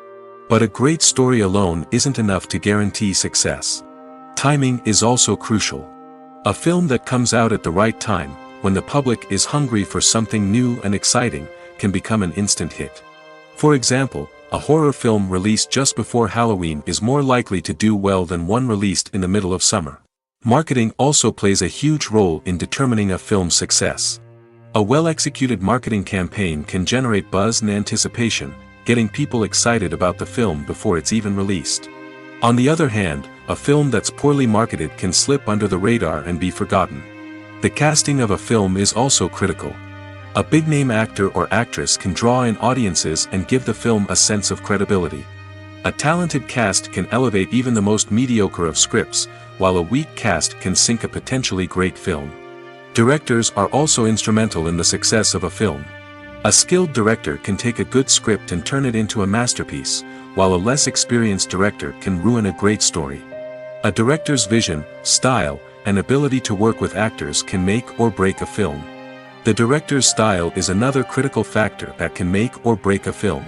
But a great story alone isn't enough to guarantee success. Timing is also crucial. A film that comes out at the right time, when the public is hungry for something new and exciting, can become an instant hit. For example, a horror film released just before Halloween is more likely to do well than one released in the middle of summer. Marketing also plays a huge role in determining a film's success. A well-executed marketing campaign can generate buzz and anticipation, getting people excited about the film before it's even released. On the other hand, a film that's poorly marketed can slip under the radar and be forgotten. The casting of a film is also critical. A big-name actor or actress can draw in audiences and give the film a sense of credibility. A talented cast can elevate even the most mediocre of scripts, while a weak cast can sink a potentially great film. Directors are also instrumental in the success of a film. A skilled director can take a good script and turn it into a masterpiece, while a less experienced director can ruin a great story. A director's vision, style, and ability to work with actors can make or break a film. The director's style is another critical factor that can make or break a film.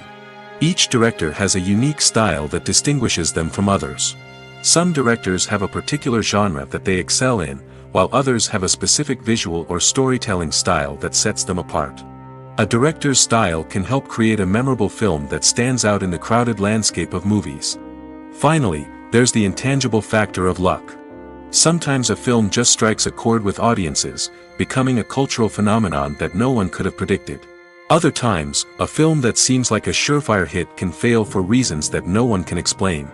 Each director has a unique style that distinguishes them from others. Some directors have a particular genre that they excel in, while others have a specific visual or storytelling style that sets them apart. A director's style can help create a memorable film that stands out in the crowded landscape of movies. Finally, there's the intangible factor of luck. Sometimes a film just strikes a chord with audiences, becoming a cultural phenomenon that no one could have predicted. Other times, a film that seems like a surefire hit can fail for reasons that no one can explain.